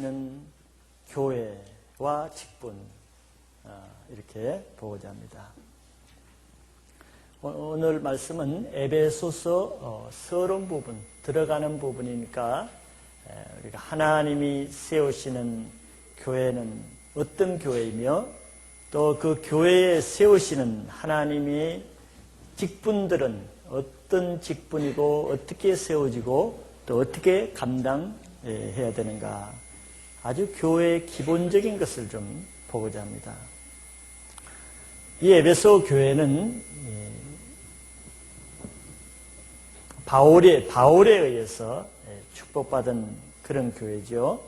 세우시는 교회와 직분, 이렇게 보고자 합니다. 오늘 말씀은 에베소서 서론 부분, 들어가는 부분이니까 우리가 하나님이 세우시는 교회는 어떤 교회이며 또 그 교회에 세우시는 하나님이 직분들은 어떤 직분이고 어떻게 세워지고 또 어떻게 감당해야 되는가, 아주 교회의 기본적인 것을 좀 보고자 합니다. 이 에베소 교회는 바울에 의해서 축복받은 그런 교회죠.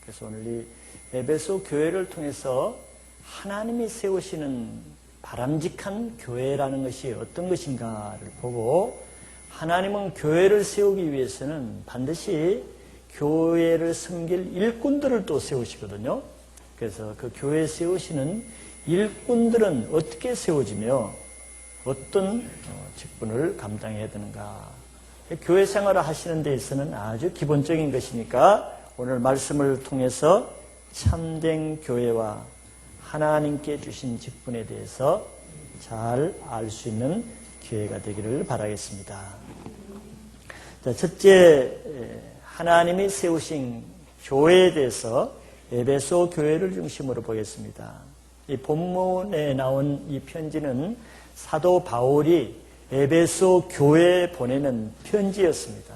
그래서 오늘 이 에베소 교회를 통해서 하나님이 세우시는 바람직한 교회라는 것이 어떤 것인가를 보고, 하나님은 교회를 세우기 위해서는 반드시 교회를 섬길 일꾼들을 또 세우시거든요. 그래서 그 교회에 세우시는 일꾼들은 어떻게 세워지며 어떤 직분을 감당해야 되는가, 교회 생활을 하시는 데 있어서는 아주 기본적인 것이니까 오늘 말씀을 통해서 참된 교회와 하나님께 주신 직분에 대해서 잘 알 수 있는 기회가 되기를 바라겠습니다. 자, 첫째, 하나님이 세우신 교회에 대해서 에베소 교회를 중심으로 보겠습니다. 이 본문에 나온 이 편지는 사도 바울이 에베소 교회에 보내는 편지였습니다.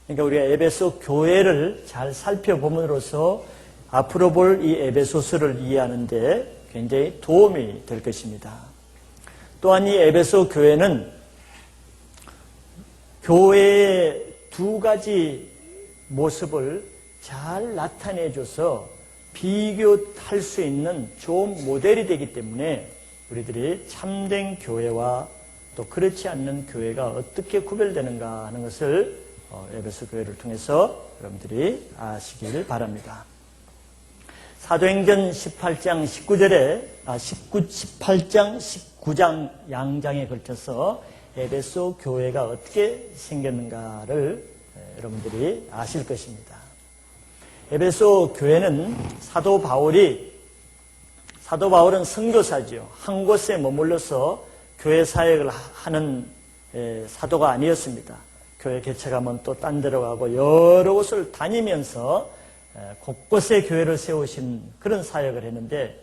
그러니까 우리가 에베소 교회를 잘 살펴봄으로써 앞으로 볼 이 에베소서를 이해하는 데 굉장히 도움이 될 것입니다. 또한 이 에베소 교회는 교회의 두 가지 모습을 잘 나타내줘서 비교할 수 있는 좋은 모델이 되기 때문에 우리들이 참된 교회와 또 그렇지 않는 교회가 어떻게 구별되는가 하는 것을 에베소 교회를 통해서 여러분들이 아시길 바랍니다. 사도행전 18장 19장 양장에 걸쳐서 에베소 교회가 어떻게 생겼는가를 여러분들이 아실 것입니다. 에베소 교회는 사도 바울은 선교사지요. 한 곳에 머물러서 교회 사역을 하는 사도가 아니었습니다. 교회 개척하면 또 딴 데로 가고 여러 곳을 다니면서 곳곳에 교회를 세우신 그런 사역을 했는데,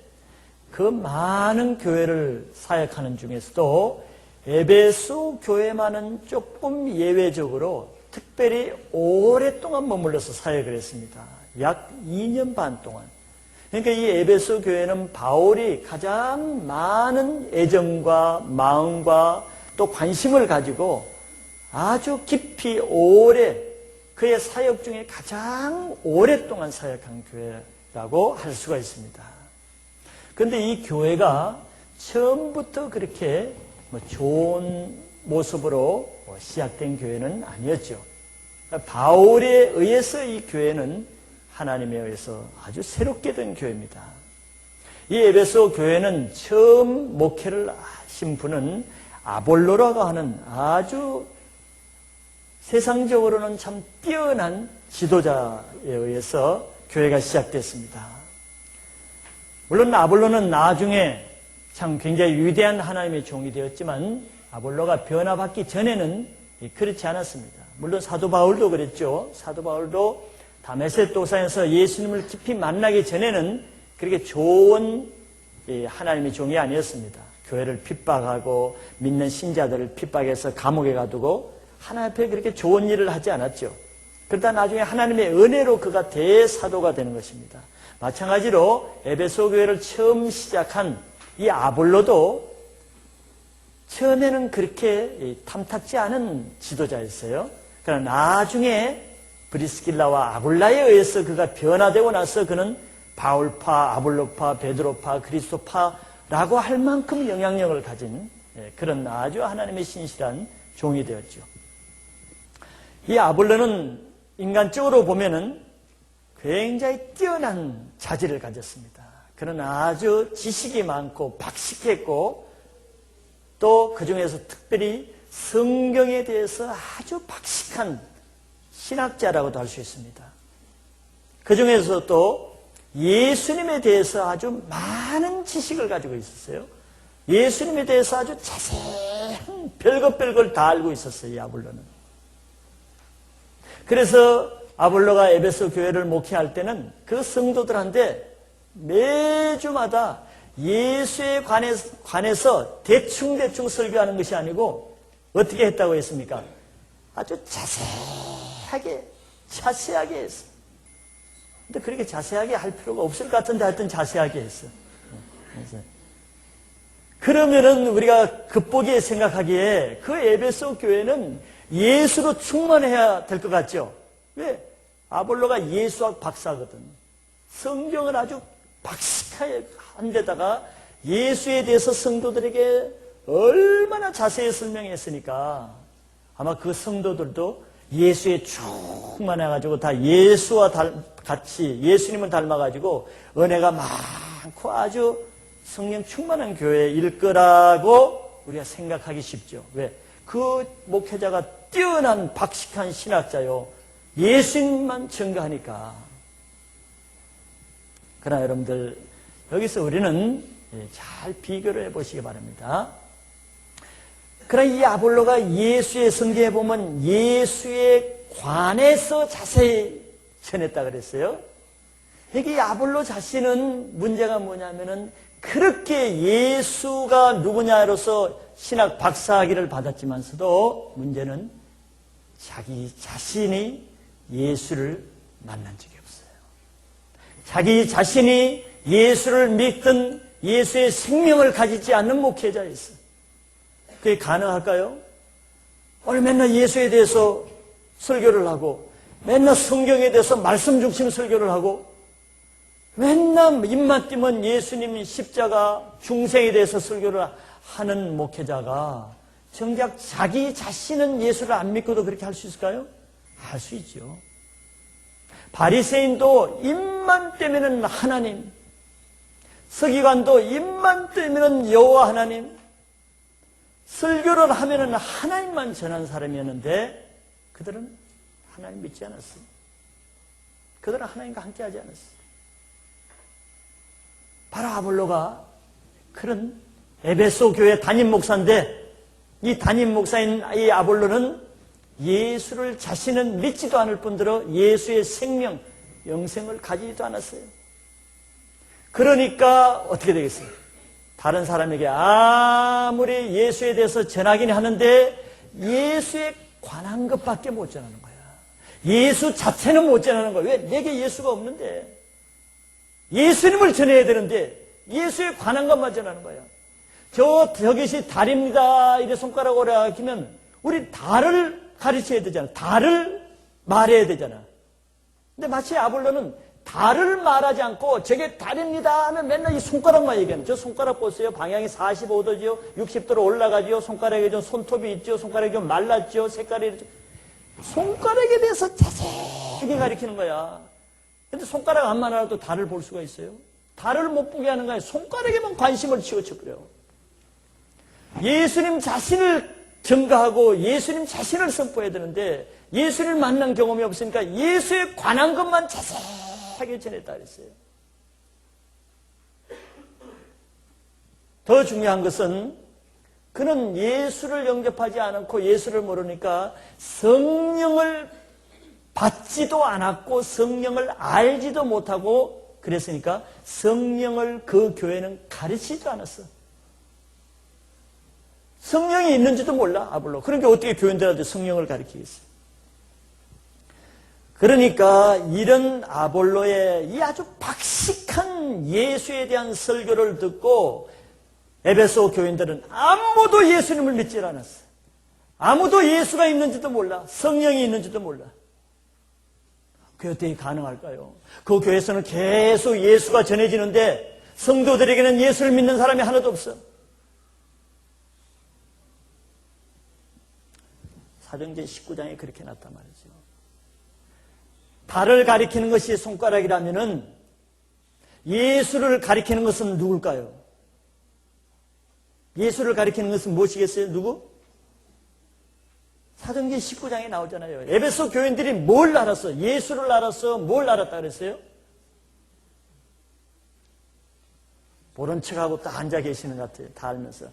그 많은 교회를 사역하는 중에서도 에베소 교회만은 조금 예외적으로 특별히 오랫동안 머물러서 사역을 했습니다. 약 2년 반 동안. 그러니까 이 에베소 교회는 바울이 가장 많은 애정과 마음과 또 관심을 가지고 아주 깊이 오래, 그의 사역 중에 가장 오랫동안 사역한 교회라고 할 수가 있습니다. 그런데 이 교회가 처음부터 그렇게 좋은 모습으로 시작된 교회는 아니었죠. 바울에 의해서 이 교회는 하나님에 의해서 아주 새롭게 된 교회입니다. 이 에베소 교회는 처음 목회를 하신 분은 아볼로라고 하는 아주 세상적으로는 참 뛰어난 지도자에 의해서 교회가 시작됐습니다. 물론 아볼로는 나중에 참 굉장히 위대한 하나님의 종이 되었지만, 아볼로가 변화받기 전에는 그렇지 않았습니다. 물론 사도 바울도 그랬죠. 사도 바울도 다메섹 도상에서 예수님을 깊이 만나기 전에는 그렇게 좋은 하나님의 종이 아니었습니다. 교회를 핍박하고 믿는 신자들을 핍박해서 감옥에 가두고 하나님 앞에 그렇게 좋은 일을 하지 않았죠. 그러다 나중에 하나님의 은혜로 그가 대사도가 되는 것입니다. 마찬가지로 에베소 교회를 처음 시작한 이 아볼로도 처음에는 그렇게 탐탁지 않은 지도자였어요. 그러나 나중에 브리스길라와 아굴라에 의해서 그가 변화되고 나서 그는 바울파, 아볼로파, 베드로파, 그리스도파라고 할 만큼 영향력을 가진 그런 아주 하나님의 신실한 종이 되었죠. 이 아볼로는 인간적으로 보면은 굉장히 뛰어난 자질을 가졌습니다. 그는 아주 지식이 많고 박식했고, 또 그 중에서 특별히 성경에 대해서 아주 박식한 신학자라고도 할 수 있습니다. 그 중에서 또 예수님에 대해서 아주 많은 지식을 가지고 있었어요. 예수님에 대해서 아주 자세한 별것 다 알고 있었어요, 이 아볼로는. 그래서 아볼로가 에베소 교회를 목회할 때는 그 성도들한테 매주마다 예수에 관해서 대충 설교하는 것이 아니고 어떻게 했다고 했습니까? 아주 자세하게 했어. 근데 그렇게 자세하게 할 필요가 없을 것 같은데 하여튼 자세하게 했어. 그러면은 우리가 겉보기에 생각하기에 그 에베소 교회는 예수로 충만해야 될 것 같죠? 왜? 아볼로가 예수학 박사거든. 성경을 아주 박식하게 한 데다가 예수에 대해서 성도들에게 얼마나 자세히 설명했으니까 아마 그 성도들도 예수에 충만해가지고 다 예수와 같이 예수님을 닮아가지고 은혜가 많고 아주 성령 충만한 교회일 거라고 우리가 생각하기 쉽죠. 왜? 그 목회자가 뛰어난 박식한 신학자요. 예수님만 증거하니까. 그러나 여러분들 여기서 우리는 잘 비교를 해보시기 바랍니다. 그러나 이 아볼로가 예수의 성경에 보면 예수에 관해서 자세히 전했다 그랬어요. 여기 아볼로 자신은 문제가 뭐냐면은 그렇게 예수가 누구냐로서 신학 박사학위를 받았지만서도 문제는 자기 자신이 예수를 만난 적이 없어요. 자기 자신이 예수를 믿든 예수의 생명을 가지지 않는 목회자였어요. 그게 가능할까요? 오늘 맨날 예수에 대해서 설교를 하고 맨날 성경에 대해서 말씀 중심 설교를 하고 맨날 입만 띄면 예수님 십자가 중생에 대해서 설교를 하는 목회자가 정작 자기 자신은 예수를 안 믿고도 그렇게 할 수 있을까요? 할 수 있죠. 바리새인도 입만 떼면은 하나님, 서기관도 입만 떼면은 여호와 하나님, 설교를 하면은 하나님만 전한 사람이었는데 그들은 하나님 믿지 않았어요. 그들은 하나님과 함께하지 않았어요. 바로 아볼로가 그런 에베소 교회 담임 목사인데 이 담임 목사인 이 아볼로는 예수를 자신은 믿지도 않을 뿐더러 예수의 생명, 영생을 가지지도 않았어요. 그러니까 어떻게 되겠어요? 다른 사람에게 아무리 예수에 대해서 전하긴 하는데 예수에 관한 것밖에 못 전하는 거야. 예수 자체는 못 전하는 거야. 왜? 내게 예수가 없는데. 예수님을 전해야 되는데 예수에 관한 것만 전하는 거야. 저것이 달입니다. 이래 손가락으로 하면 우리 달을 가르쳐야 되잖아. 달을 말해야 되잖아. 근데 마치 아볼로는 달을 말하지 않고 저게 달입니다 하면 맨날 이 손가락만 얘기하는. 저 손가락 보세요. 방향이 45도지요. 60도로 올라가지요. 손가락에 좀 손톱이 있죠. 손가락이 좀 말랐죠. 색깔이 손가락에 대해서 자세하게 가르치는 거야. 근데 손가락 안만 알아도 달을 볼 수가 있어요? 달을 못 보게 하는 거야. 손가락에만 관심을 치우쳐버려. 예수님 자신을 증거하고 예수님 자신을 선포해야 되는데 예수를 만난 경험이 없으니까 예수에 관한 것만 자세하게 전했다 그랬어요. 더 중요한 것은 그는 예수를 영접하지 않고 예수를 모르니까 성령을 받지도 않았고 성령을 알지도 못하고 그랬으니까 성령을 그 교회는 가르치지도 않았어. 성령이 있는지도 몰라, 아볼로. 그러니까 어떻게 교인들한테 성령을 가르치겠어요? 그러니까 이런 아볼로의 이 아주 박식한 예수에 대한 설교를 듣고 에베소 교인들은 아무도 예수님을 믿지 않았어요. 아무도 예수가 있는지도 몰라. 성령이 있는지도 몰라. 그게 어떻게 가능할까요? 그 교회에서는 계속 예수가 전해지는데 성도들에게는 예수를 믿는 사람이 하나도 없어. 사도행전 19장에 그렇게 나왔단 말이죠. 달을 가리키는 것이 손가락이라면은 예수를 가리키는 것은 누굴까요? 예수를 가리키는 것은 무엇이겠어요? 누구? 사도행전 19장에 나오잖아요. 에베소 교인들이 뭘 알았어? 예수를 알았어? 뭘 알았다 그랬어요? 모른 척하고 딱 앉아 계시는 것 같아요. 다 알면서.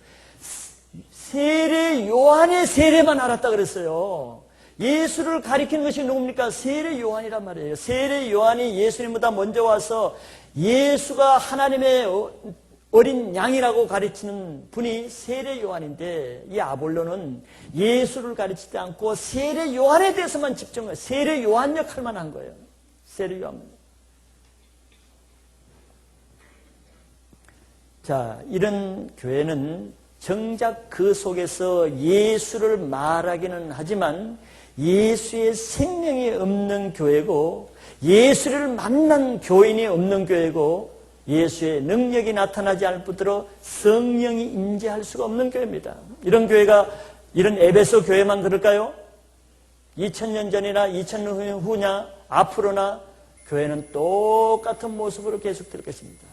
세례 요한의 세례만 알았다 그랬어요. 예수를 가리키는 것이 누굽니까? 세례 요한이란 말이에요. 세례 요한이 예수님보다 먼저 와서 예수가 하나님의 어린 양이라고 가르치는 분이 세례 요한인데, 이 아볼로는 예수를 가르치지 않고 세례 요한에 대해서만 집중해요. 세례 요한 역할만 한 거예요. 세례 요한. 자, 이런 교회는 정작 그 속에서 예수를 말하기는 하지만 예수의 생명이 없는 교회고, 예수를 만난 교인이 없는 교회고, 예수의 능력이 나타나지 않을 뿐더러 성령이 임재할 수가 없는 교회입니다. 이런 교회가, 이런 에베소 교회만 그럴까요? 2000년 전이나 2000년 후냐 앞으로나 교회는 똑같은 모습으로 계속될 것입니다.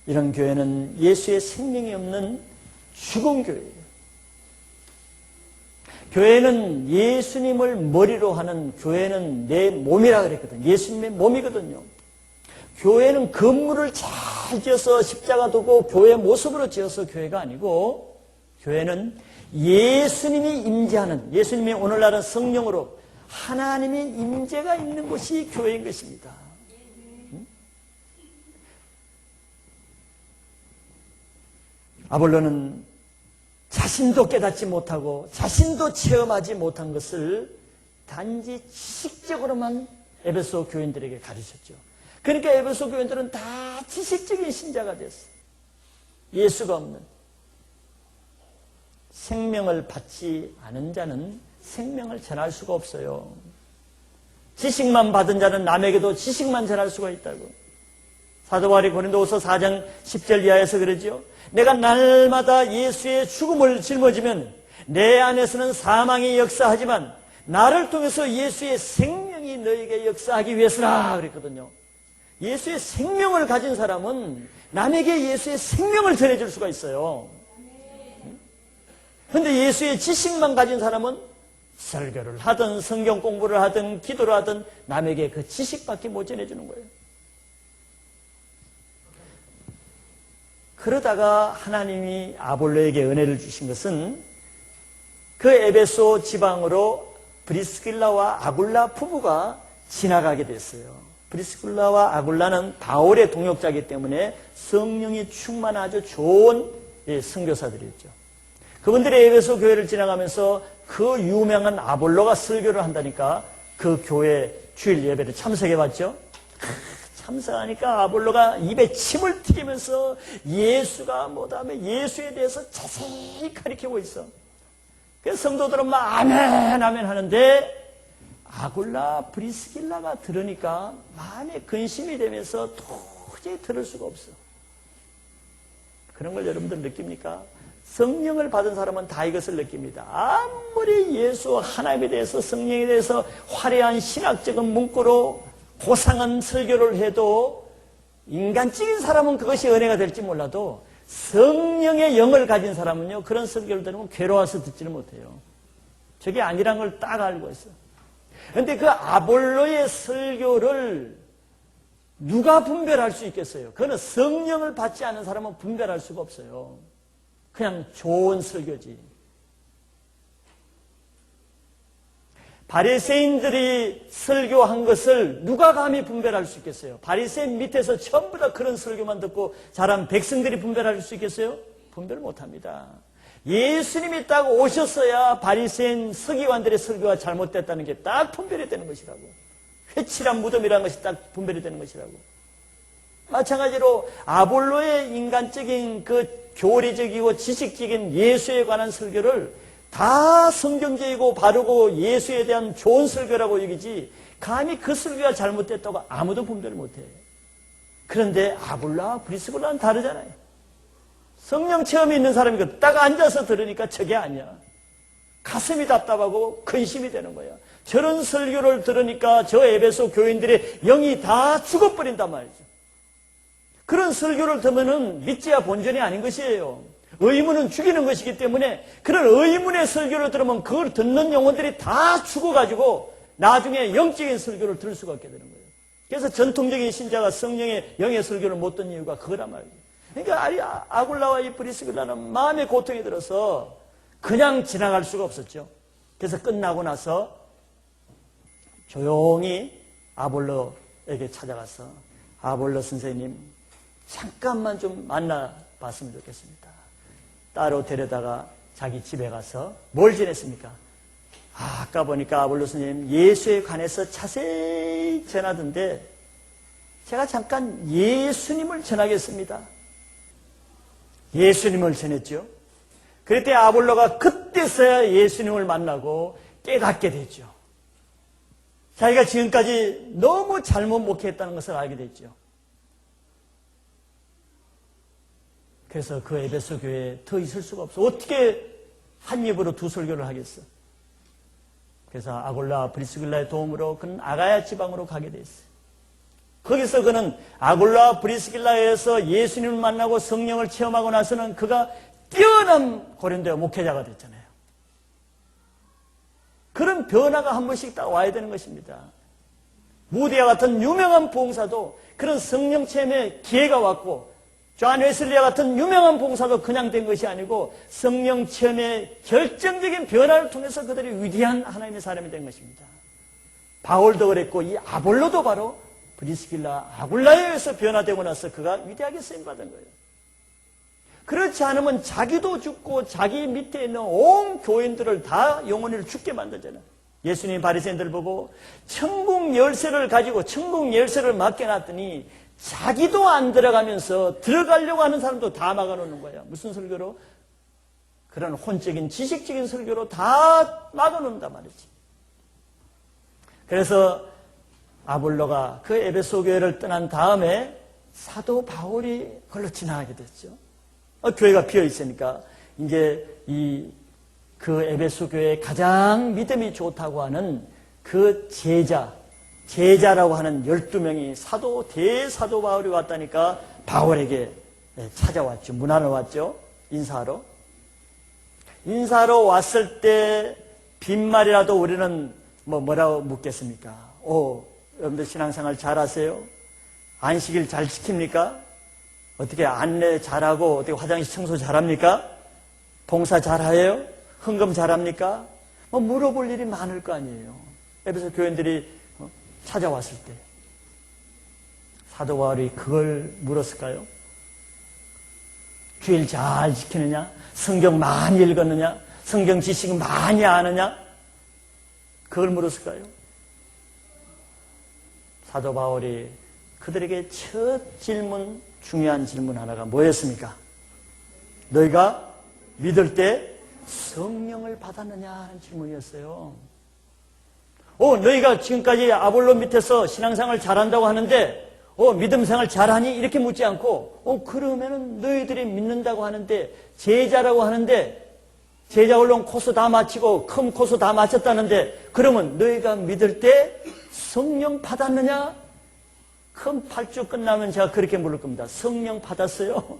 이런 교회는 예수의 생명이 없는 죽은 교회예요. 교회는 예수님을 머리로 하는, 교회는 내 몸이라 그랬거든요. 예수님의 몸이거든요. 교회는 건물을 잘 지어서 십자가 두고 교회 모습으로 지어서 교회가 아니고, 교회는 예수님이 임재하는, 예수님이 오늘날은 성령으로 하나님의 임재가 있는 곳이 교회인 것입니다. 아볼로는 자신도 깨닫지 못하고 자신도 체험하지 못한 것을 단지 지식적으로만 에베소 교인들에게 가르쳤죠. 그러니까 에베소 교인들은 다 지식적인 신자가 됐어요. 예수가 없는, 생명을 받지 않은 자는 생명을 전할 수가 없어요. 지식만 받은 자는 남에게도 지식만 전할 수가 있다고. 사도 바울이 고린도후서 4장 10절 이하에서 그러죠. 내가 날마다 예수의 죽음을 짊어지면 내 안에서는 사망이 역사하지만 나를 통해서 예수의 생명이 너에게 역사하기 위해서라 그랬거든요. 예수의 생명을 가진 사람은 남에게 예수의 생명을 전해줄 수가 있어요. 그런데 예수의 지식만 가진 사람은 설교를 하든 성경 공부를 하든 기도를 하든 남에게 그 지식밖에 못 전해주는 거예요. 그러다가 하나님이 아볼로에게 은혜를 주신 것은 그 에베소 지방으로 브리스길라와 아굴라 부부가 지나가게 됐어요. 브리스길라와 아굴라는 바울의 동역자이기 때문에 성령이 충만한 아주 좋은 선교사들이었죠. 그분들이 에베소 교회를 지나가면서 그 유명한 아볼로가 설교를 한다니까 그 교회 주일 예배를 참석해봤죠. 참석하니까 아볼로가 입에 침을 튀기면서 예수가 뭐다음에 예수에 대해서 자세히 가르치고 있어. 그래서 성도들은 막 아멘 아멘 하는데 아굴라 브리스길라가 들으니까 마음에 근심이 되면서 도저히 들을 수가 없어. 그런 걸 여러분들 느낍니까? 성령을 받은 사람은 다 이것을 느낍니다. 아무리 예수 하나님에 대해서 성령에 대해서 화려한 신학적인 문구로 고상한 설교를 해도 인간적인 사람은 그것이 은혜가 될지 몰라도 성령의 영을 가진 사람은요, 그런 설교를 들으면 괴로워서 듣지는 못해요. 저게 아니란 걸 딱 알고 있어. 그런데 그 아볼로의 설교를 누가 분별할 수 있겠어요? 그거는 성령을 받지 않은 사람은 분별할 수가 없어요. 그냥 좋은 설교지. 바리새인들이 설교한 것을 누가 감히 분별할 수 있겠어요? 바리새인 밑에서 전부 다 그런 설교만 듣고 자란 백성들이 분별할 수 있겠어요? 분별 못합니다. 예수님이 딱 오셨어야 바리새인 서기관들의 설교가 잘못됐다는 게 딱 분별이 되는 것이라고. 회칠한 무덤이라는 것이 딱 분별이 되는 것이라고. 마찬가지로 아볼로의 인간적인 그 교리적이고 지식적인 예수에 관한 설교를 다 성경적이고 바르고 예수에 대한 좋은 설교라고 여기지 감히 그 설교가 잘못됐다고 아무도 분별을 못해. 그런데 아볼로와 브리스길라는 다르잖아요. 성령 체험이 있는 사람이 딱 앉아서 들으니까 저게 아니야. 가슴이 답답하고 근심이 되는 거야. 저런 설교를 들으니까 저 에베소 교인들의 영이 다 죽어버린단 말이죠. 그런 설교를 들으면 믿지야 본전이 아닌 것이에요. 의문은 죽이는 것이기 때문에 그런 의문의 설교를 들으면 그걸 듣는 영혼들이 다 죽어가지고 나중에 영적인 설교를 들을 수가 없게 되는 거예요. 그래서 전통적인 신자가 성령의 영의 설교를 못 듣는 이유가 그거란 말이에요. 그러니까 아굴라와 이 브리스길라는 마음의 고통이 들어서 그냥 지나갈 수가 없었죠. 그래서 끝나고 나서 조용히 아볼로에게 찾아가서 아볼로 선생님 잠깐만 좀 만나봤으면 좋겠습니다. 따로 데려다가 자기 집에 가서 뭘 지냈습니까? 아까 보니까 아볼로 선생님 예수에 관해서 자세히 전하던데 제가 잠깐 예수님을 전하겠습니다. 예수님을 전했죠. 그랬더니 아볼로가 그때서야 예수님을 만나고 깨닫게 됐죠. 자기가 지금까지 너무 잘못 목회했다는 것을 알게 됐죠. 그래서 그 에베소 교회에 더 있을 수가 없어. 어떻게 한 입으로 두 설교를 하겠어? 그래서 아골라 브리스길라의 도움으로 그는 아가야 지방으로 가게 됐어요. 거기서 그는 아골라 브리스길라에서 예수님을 만나고 성령을 체험하고 나서는 그가 뛰어난 고린도 목회자가 됐잖아요. 그런 변화가 한 번씩 딱 와야 되는 것입니다. 무디와 같은 유명한 봉사도 그런 성령 체험의 기회가 왔고, 존 웨슬리와 같은 유명한 봉사도 그냥 된 것이 아니고 성령 체험의 결정적인 변화를 통해서 그들이 위대한 하나님의 사람이 된 것입니다. 바울도 그랬고 이 아볼로도 바로 브리스길라 아굴라에 의해서 변화되고 나서 그가 위대하게 쓰임받은 거예요. 그렇지 않으면 자기도 죽고 자기 밑에 있는 온 교인들을 다 영혼을 죽게 만들잖아요. 예수님이 바리새인들을 보고 천국 열쇠를 가지고 천국 열쇠를 맡겨놨더니 자기도 안 들어가면서 들어가려고 하는 사람도 다 막아놓는 거예요. 무슨 설교로? 그런 혼적인 지식적인 설교로 다 막아놓는단 말이지. 그래서 아볼로가 그 에베소 교회를 떠난 다음에 사도 바울이 걸로 지나가게 됐죠. 교회가 비어 있으니까 이제 그 에베소 교회에 가장 믿음이 좋다고 하는 그 제자라고 하는 12명이 대사도 바울이 왔다니까 바울에게 찾아왔죠. 문안을 왔죠. 인사하러 왔을 때 빈말이라도 우리는 뭐라고 묻겠습니까? 여러분들 신앙생활 잘하세요? 안식일 잘 지킵니까? 어떻게 안내 잘하고 어떻게 화장실 청소 잘합니까? 봉사 잘해요? 헌금 잘합니까? 물어볼 일이 많을 거 아니에요. 에베소 교인들이 찾아왔을 때 사도 바울이 그걸 물었을까요? 주일 잘 지키느냐? 성경 많이 읽었느냐? 성경 지식 많이 아느냐? 그걸 물었을까요? 사도 바울이 그들에게 첫 중요한 질문 하나가 뭐였습니까? 너희가 믿을 때 성령을 받았느냐 하는 질문이었어요. 너희가 지금까지 아볼로 밑에서 신앙생활 잘한다고 하는데 믿음생활 잘하니? 이렇게 묻지 않고 그러면은 너희들이 믿는다고 하는데 제자라고 하는데 제자 언론 코스 다 마치고 큰 코스 다 마쳤다는데 그러면 너희가 믿을 때 성령 받았느냐? 큰 8주 끝나면 제가 그렇게 물을 겁니다. 성령 받았어요?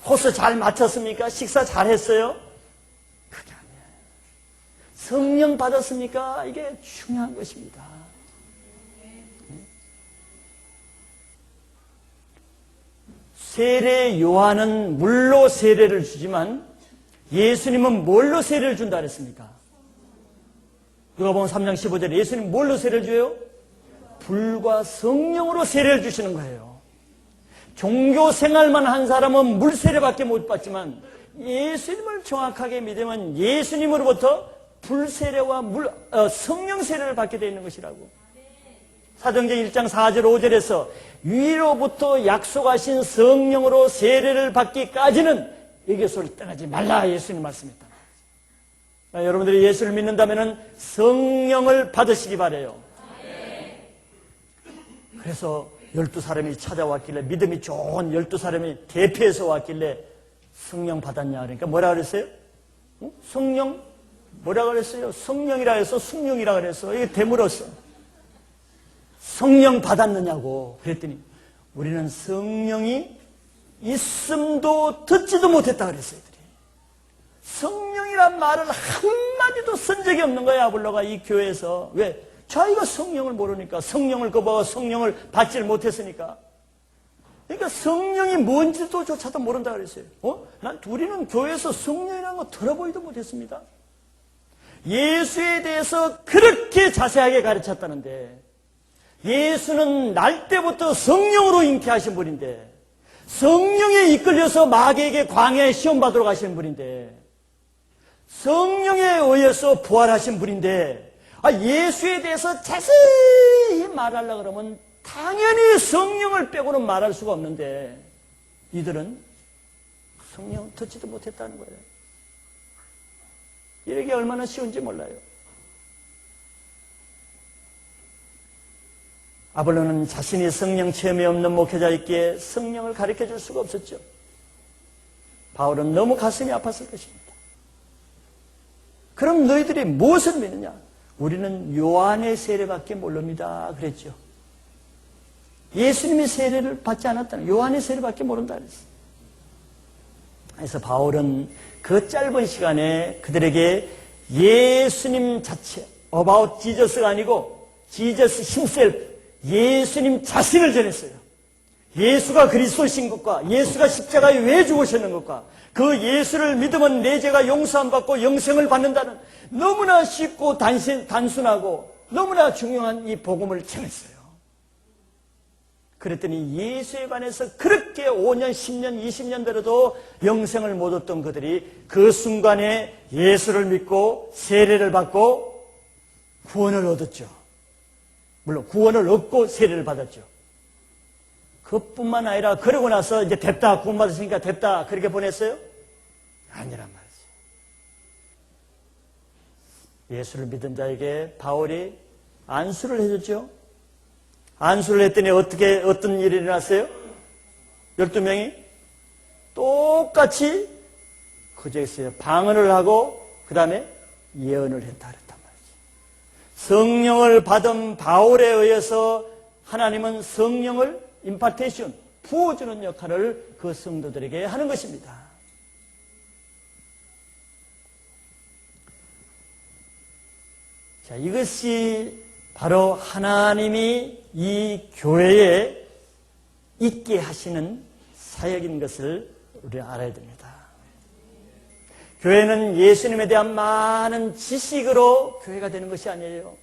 코스 잘 마쳤습니까? 식사 잘 했어요? 그게 아니에요. 성령 받았습니까? 이게 중요한 것입니다. 세례 요한은 물로 세례를 주지만 예수님은 뭘로 세례를 준다 그랬습니까? 누가복음 3장 15절에 예수님 뭘로 세례를 줘요? 불과 성령으로 세례를 주시는 거예요. 종교 생활만 한 사람은 물 세례밖에 못 받지만 예수님을 정확하게 믿으면 예수님으로부터 불 세례와 성령 세례를 받게 되어 있는 것이라고. 사도행전 1장 4절 5절에서 위로부터 약속하신 성령으로 세례를 받기까지는 에게소를 떠나지 말라 예수님 말씀했다. 여러분들이 예수를 믿는다면 성령을 받으시기 바라요. 그래서 12사람이 찾아왔길래 믿음이 좋은 12사람이 대피해서 왔길래 성령 받았냐 그러니까 뭐라 그랬어요? 성령 뭐라 그랬어요? 성령이라 해서 숭령이라 그랬어. 이게 되물었어. 성령 받았느냐고 그랬더니 우리는 성령이 있음도 듣지도 못했다 그랬어요. 성령이란 말을 한마디도 쓴 적이 없는 거야, 아볼로가 이 교회에서. 왜? 자기가 성령을 모르니까, 성령을 거부하고 성령을 받지를 못했으니까. 그러니까 성령이 뭔지도 조차도 모른다 그랬어요. 우리는 교회에서 성령이라는 거 들어보지도 못했습니다. 예수에 대해서 그렇게 자세하게 가르쳤다는데, 예수는 날 때부터 성령으로 잉태하신 분인데, 성령에 이끌려서 마귀에게 광야에 시험받으러 가신 분인데, 성령에 의해서 부활하신 분인데, 예수에 대해서 자세히 말하려고 그러면 당연히 성령을 빼고는 말할 수가 없는데, 이들은 성령 듣지도 못했다는 거예요. 이게 얼마나 쉬운지 몰라요. 아볼로는 자신이 성령 체험이 없는 목회자였기에 성령을 가르쳐 줄 수가 없었죠. 바울은 너무 가슴이 아팠을 것입니다. 그럼 너희들이 무엇을 믿느냐? 우리는 요한의 세례밖에 모릅니다 그랬죠. 예수님의 세례를 받지 않았다는, 요한의 세례밖에 모른다 그랬어요. 그래서 바울은 그 짧은 시간에 그들에게 예수님 자체, about Jesus가 아니고 Jesus himself, 예수님 자신을 전했어요. 예수가 그리스도신 것과 예수가 십자가에 왜 죽으셨는 것과 그 예수를 믿으면 내 죄가 용서함 받고 영생을 받는다는 너무나 쉽고 단순하고 너무나 중요한 이 복음을 전했어요. 그랬더니 예수에 관해서 그렇게 5년, 10년, 20년 되어도 영생을 못 얻던 그들이 그 순간에 예수를 믿고 세례를 받고 구원을 얻었죠. 물론 구원을 얻고 세례를 받았죠. 그뿐만 아니라 그러고 나서 이제 됐다, 구원 받았으니까 됐다 그렇게 보냈어요? 아니란 말이죠. 예수를 믿은 자에게 바울이 안수를 해줬죠. 안수를 했더니 어떤 일이 일어났어요? 12명이 똑같이 그저 있어요. 방언을 하고 그 다음에 예언을 했다 그랬단 말이죠. 성령을 받은 바울에 의해서 하나님은 성령을 임파테이션, 부어주는 역할을 그 성도들에게 하는 것입니다. 자, 이것이 바로 하나님이 이 교회에 있게 하시는 사역인 것을 우리가 알아야 됩니다. 교회는 예수님에 대한 많은 지식으로 교회가 되는 것이 아니에요.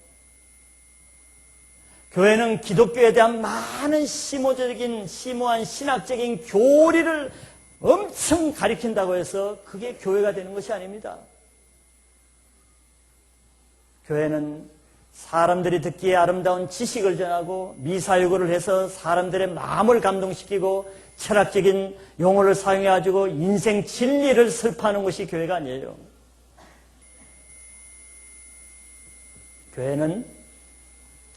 교회는 기독교에 대한 많은 심오한 신학적인 교리를 엄청 가리킨다고 해서 그게 교회가 되는 것이 아닙니다. 교회는 사람들이 듣기에 아름다운 지식을 전하고 미사여구를 해서 사람들의 마음을 감동시키고 철학적인 용어를 사용해가지고 인생 진리를 설파하는 것이 교회가 아니에요. 교회는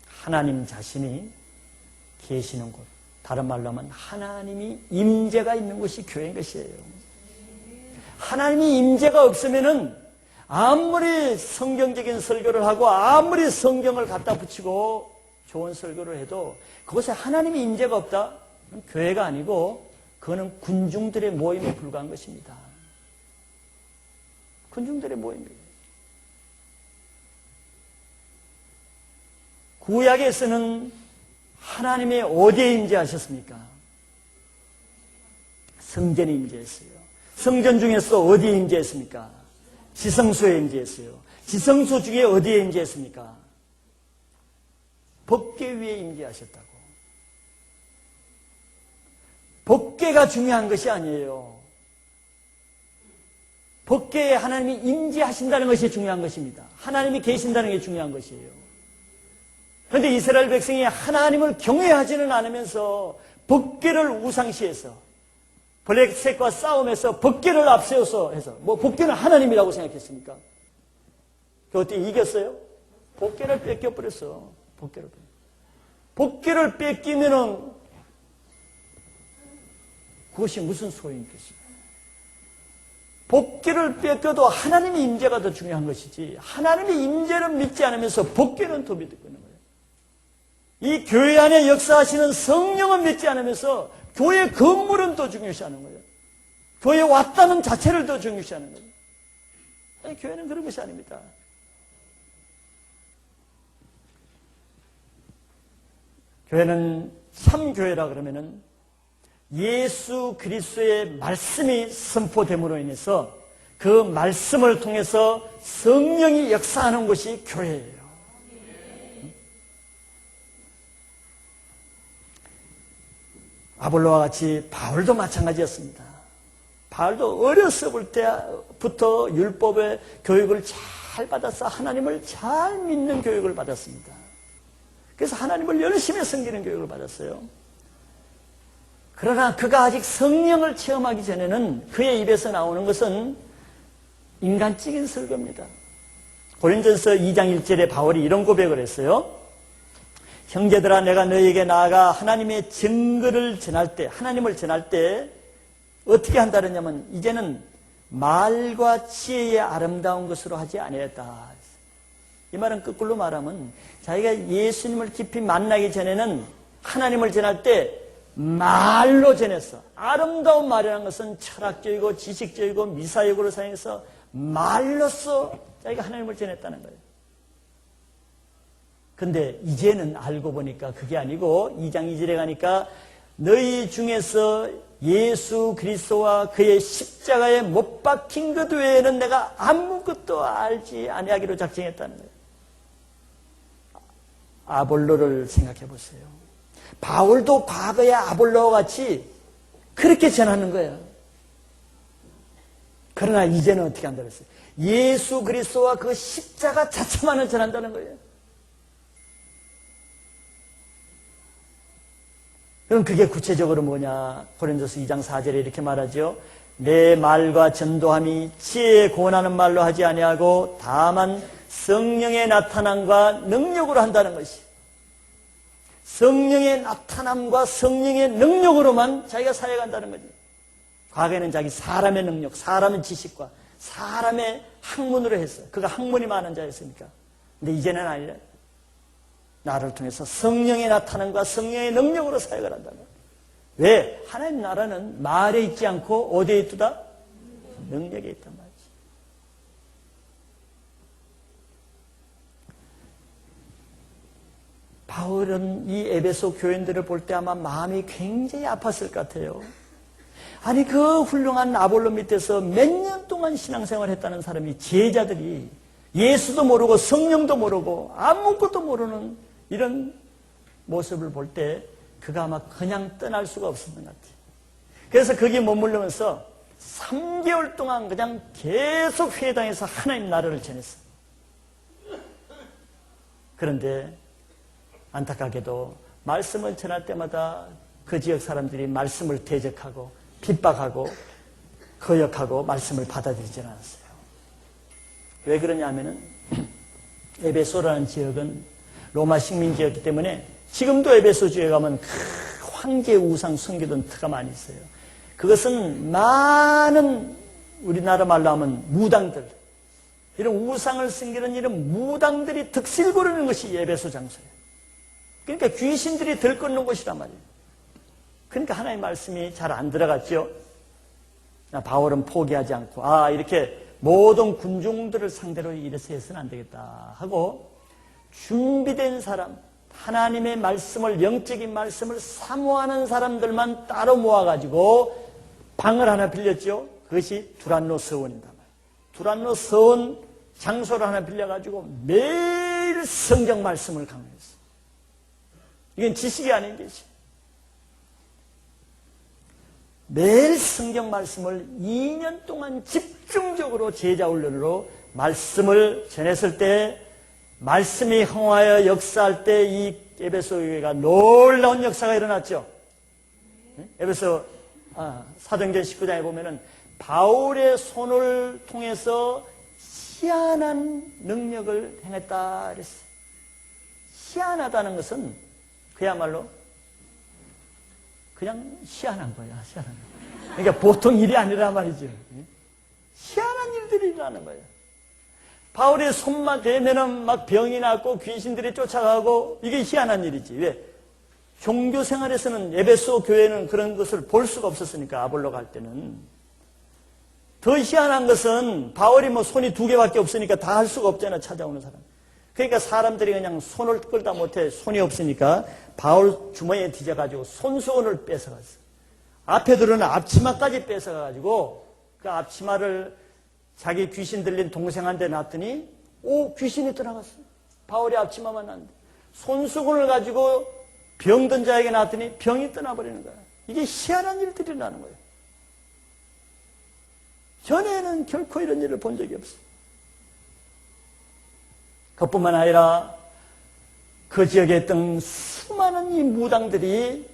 하나님 자신이 계시는 곳, 다른 말로 하면 하나님이 임재가 있는 곳이 교회인 것이에요. 하나님이 임재가 없으면은 아무리 성경적인 설교를 하고 아무리 성경을 갖다 붙이고 좋은 설교를 해도 그것에 하나님의 임재가 없다? 그건 교회가 아니고 그거는 군중들의 모임에 불과한 것입니다. 군중들의 모임이에요. 구약에서는 하나님의 어디에 임재하셨습니까? 성전에 임재했어요. 성전 중에서 어디에 임재했습니까? 지성소에 임재했어요. 지성소 중에 어디에 임재했습니까? 법궤 위에 임재하셨다고. 법궤가 중요한 것이 아니에요. 법궤에 하나님이 임재하신다는 것이 중요한 것입니다. 하나님이 계신다는 게 중요한 것이에요. 그런데 이스라엘 백성이 하나님을 경외하지는 않으면서 법궤를 우상시해서 블랙색과 싸움에서 법궤를 앞세워서 해서 법궤는 하나님이라고 생각했습니까? 그때 이겼어요? 법궤를 뺏겨버렸어. 법궤를 뺏기면은 그것이 무슨 소용이겠어요? 법궤를 뺏겨도 하나님의 임재가 더 중요한 것이지 하나님의 임재를 믿지 않으면서 법궤는 더 믿고 있는 거예요. 이 교회 안에 역사하시는 성령은 믿지 않으면서 교회 건물은 더 중요시하는 거예요. 교회에 왔다는 자체를 더 중요시하는 거예요. 아니, 교회는 그런 것이 아닙니다. 교회는 참 교회라 그러면은 예수 그리스도의 말씀이 선포됨으로 인해서 그 말씀을 통해서 성령이 역사하는 것이 교회예요. 아볼로와 같이 바울도 마찬가지였습니다. 바울도 어렸을 때부터 율법의 교육을 잘 받아서 하나님을 잘 믿는 교육을 받았습니다. 그래서 하나님을 열심히 섬기는 교육을 받았어요. 그러나 그가 아직 성령을 체험하기 전에는 그의 입에서 나오는 것은 인간적인 설교입니다. 고린도전서 2장 1절에 바울이 이런 고백을 했어요. 형제들아, 내가 너희에게 나아가 하나님의 증거를 전할 때, 하나님을 전할 때 어떻게 한다 그러냐면 이제는 말과 지혜의 아름다운 것으로 하지 아니했다. 이 말은 거꾸로 말하면 자기가 예수님을 깊이 만나기 전에는 하나님을 전할 때 말로 전했어. 아름다운 말이라는 것은 철학적이고 지식적이고 미사역으로 사용해서 말로써 자기가 하나님을 전했다는 거예요. 근데 이제는 알고 보니까 그게 아니고 2장 2절에 가니까 너희 중에서 예수 그리스도와 그의 십자가에 못 박힌 것 외에는 내가 아무것도 알지 아니하기로 작정했다는 거예요. 아볼로를 생각해 보세요. 바울도 과거의 아볼로와 같이 그렇게 전하는 거예요. 그러나 이제는 어떻게 한다고 했어요? 예수 그리스도와 그 십자가 자체만을 전한다는 거예요. 그럼 그게 구체적으로 뭐냐? 고린도서 2장 4절에 이렇게 말하죠. 내 말과 전도함이 지혜에 권하는 말로 하지 아니하고 다만 성령의 나타남과 능력으로 한다는 것이. 성령의 나타남과 성령의 능력으로만 자기가 사역한다는 거지. 과거에는 자기 사람의 능력, 사람의 지식과 사람의 학문으로 했어요. 그가 학문이 많은 자였으니까. 근데 이제는 아니라 나를 통해서 성령의 나타남과 성령의 능력으로 사역을 한다는 거예요. 왜? 하나님 나라는 말에 있지 않고 어디에 있다? 능력에 있단 말이지. 바울은 이 에베소 교인들을 볼 때 아마 마음이 굉장히 아팠을 것 같아요. 아니 그 훌륭한 아볼로 밑에서 몇 년 동안 신앙생활을 했다는 사람이 제자들이 예수도 모르고 성령도 모르고 아무것도 모르는 이런 모습을 볼 때 그가 아마 그냥 떠날 수가 없었던 것 같아요. 그래서 거기 머물면서 3개월 동안 그냥 계속 회당에서 하나님 나라를 전했어요. 그런데 안타깝게도 말씀을 전할 때마다 그 지역 사람들이 말씀을 대적하고 핍박하고 거역하고 말씀을 받아들이지 않았어요. 왜 그러냐면은 에베소라는 지역은 로마 식민지였기 때문에 지금도 에베소 지역에 가면 황제 우상 섬기던 터가 많이 있어요. 그것은 많은 우리나라 말로 하면 무당들, 이런 우상을 섬기는 이런 무당들이 득실 부르는 것이 에베소 장소예요. 그러니까 귀신들이 들끓는 곳이란 말이에요. 그러니까 하나님의 말씀이 잘 안 들어갔죠. 바울은 포기하지 않고 이렇게 모든 군중들을 상대로 이래서 해서는 안 되겠다 하고 준비된 사람, 하나님의 말씀을, 영적인 말씀을 사모하는 사람들만 따로 모아가지고 방을 하나 빌렸죠. 그것이 두란노 서원이다. 두란노 서원 장소를 하나 빌려가지고 매일 성경 말씀을 강요했어요. 이건 지식이 아닌 것이. 매일 성경 말씀을 2년 동안 집중적으로 제자 훈련으로 말씀을 전했을 때 말씀이 흥하여 역사할 때 이 에베소 교회가 놀라운 역사가 일어났죠. 에베소 사도행전 19장에 보면은 바울의 손을 통해서 희한한 능력을 행했다 그랬어요. 희한하다는 것은 그야말로 그냥 희한한 거야. 희한한 거. 그러니까 보통 일이 아니란 말이죠. 희한한 일들이 일어나는 거예요. 바울의 손만 대면은 막 병이 났고 귀신들이 쫓아가고 이게 희한한 일이지. 왜? 종교 생활에서는 에베소 교회는 그런 것을 볼 수가 없었으니까 아볼로 갈 때는. 더 희한한 것은 바울이 뭐 손이 2개밖에 없으니까 다 할 수가 없잖아, 찾아오는 사람. 그러니까 사람들이 그냥 손을 끌다 못해 손이 없으니까 바울 주머니에 뒤져가지고 손수건을 뺏어갔어. 앞에 들어오는 앞치마까지 뺏어가가지고 그 앞치마를 자기 귀신 들린 동생한테 놨더니 귀신이 떠나갔어. 바울이 앞치마만 놨는데 손수건을 가지고 병든 자에게 놨더니 병이 떠나버리는 거야. 이게 희한한 일들이 나는 거예요. 전에는 결코 이런 일을 본 적이 없어. 그것뿐만 아니라 그 지역에 있던 수많은 이 무당들이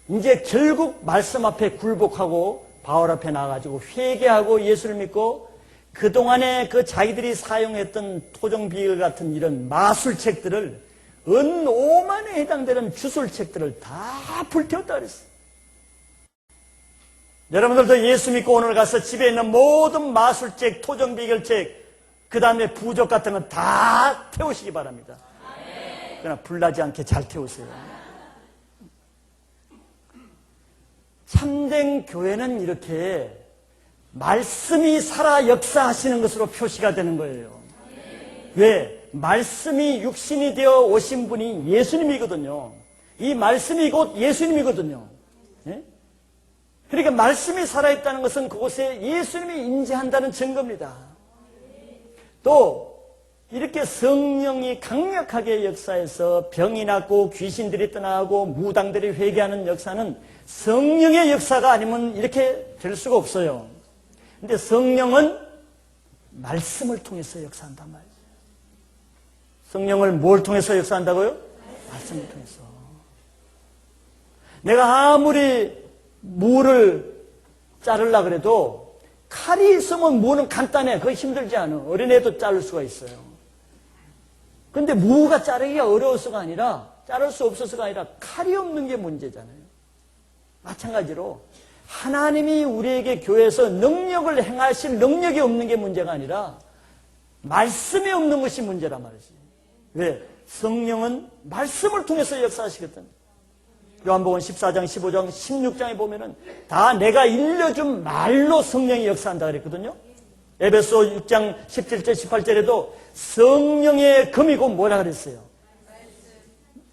이제 결국 말씀 앞에 굴복하고 바울 앞에 나가지고 회개하고 예수를 믿고 그동안에 그 자기들이 사용했던 토종비글 같은 이런 마술책들을 은 5만에 해당되는 주술책들을 다 불태웠다 그랬어요. 여러분들도 예수 믿고 오늘 가서 집에 있는 모든 마술책, 토종비결책, 그 다음에 부적 같은 건 다 태우시기 바랍니다. 그러나 불나지 않게 잘 태우세요. 참된 교회는 이렇게 말씀이 살아 역사하시는 것으로 표시가 되는 거예요. 왜? 말씀이 육신이 되어 오신 분이 예수님이거든요. 이 말씀이 곧 예수님이거든요. 예? 그러니까 말씀이 살아있다는 것은 그곳에 예수님이 임재한다는 증거입니다. 또 이렇게 성령이 강력하게 역사해서 병이 낫고 귀신들이 떠나고 무당들이 회개하는 역사는 성령의 역사가 아니면 이렇게 될 수가 없어요. 근데 성령은 말씀을 통해서 역사한단 말이에요. 성령을 뭘 통해서 역사한다고요? 말씀을 통해서. 내가 아무리 무를 자르려고 그래도 칼이 있으면 무는 간단해. 그거 힘들지 않아. 어린애도 자를 수가 있어요. 근데 무가 자르기가 어려워서가 아니라, 자를 수 없어서가 아니라 칼이 없는 게 문제잖아요. 마찬가지로 하나님이 우리에게 교회에서 능력을 행하실 능력이 없는 게 문제가 아니라 말씀이 없는 것이 문제란 말이지. 왜? 성령은 말씀을 통해서 역사하시거든. 요한복음 14장, 15장, 16장에 보면은 다 내가 일러준 말로 성령이 역사한다 그랬거든요. 에베소 6장 17절, 18절에도 성령의 금이고 뭐라 그랬어요?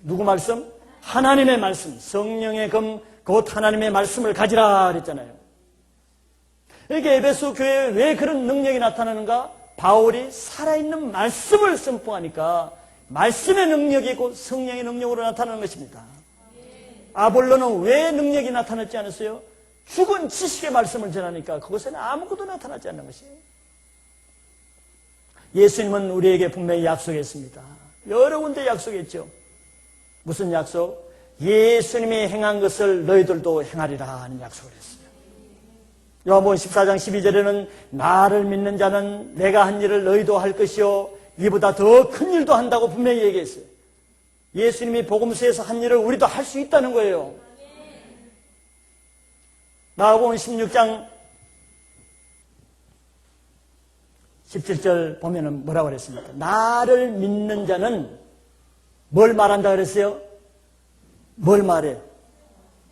누구 말씀? 하나님의 말씀. 성령의 금, 곧 하나님의 말씀을 가지라 그랬잖아요. 이게 에베소 교회에 왜 그런 능력이 나타나는가? 바울이 살아있는 말씀을 선포하니까 말씀의 능력이 곧 성령의 능력으로 나타나는 것입니다. 아볼로는 왜 능력이 나타났지 않았어요? 죽은 지식의 말씀을 전하니까 그것에는 아무것도 나타나지 않는 것이에요. 예수님은 우리에게 분명히 약속했습니다. 여러 군데 약속했죠. 무슨 약속? 예수님이 행한 것을 너희들도 행하리라 하는 약속을 했어요. 요한복음 14장 12절에는 나를 믿는 자는 내가 한 일을 너희도 할 것이요 이보다 더 큰 일도 한다고 분명히 얘기했어요. 예수님이 복음서에서 한 일을 우리도 할 수 있다는 거예요. 마가복음 16장 17절 보면은 뭐라고 그랬습니까? 나를 믿는 자는 뭘 말한다 그랬어요? 뭘 말해?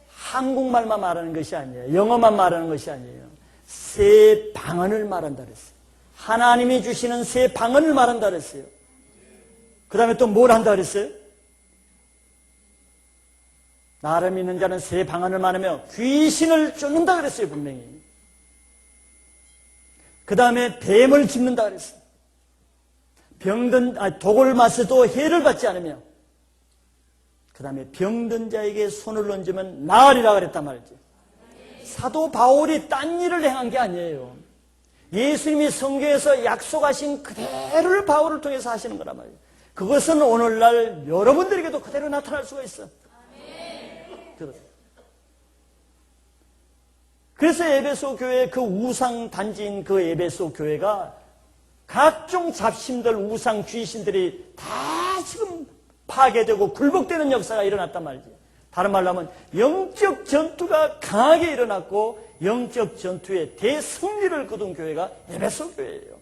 한국말만 말하는 것이 아니에요. 영어만 말하는 것이 아니에요. 새 방언을 말한다 그랬어요. 하나님이 주시는 새 방언을 말한다 그랬어요. 그 다음에 또 뭘 한다 그랬어요? 나를 믿는 자는 새 방언을 말하며 귀신을 쫓는다 그랬어요. 분명히. 그 다음에 뱀을 짚는다 그랬어요. 독을 마셔도 해를 받지 않으며 그 다음에 병든 자에게 손을 얹으면 나으리라 그랬단 말이죠. 사도 바울이 딴 일을 행한 게 아니에요. 예수님이 성경에서 약속하신 그대로를 바울을 통해서 하시는 거란 말이에요. 그것은 오늘날 여러분들에게도 그대로 나타날 수가 있어. 그래서 에베소 교회 그 우상 단지인 그 에베소 교회가 각종 잡신들, 우상 귀신들이 다 지금 파괴되고 굴복되는 역사가 일어났단 말이지. 다른 말로 하면 영적 전투가 강하게 일어났고 영적 전투의 대승리를 거둔 교회가 에베소 교회예요.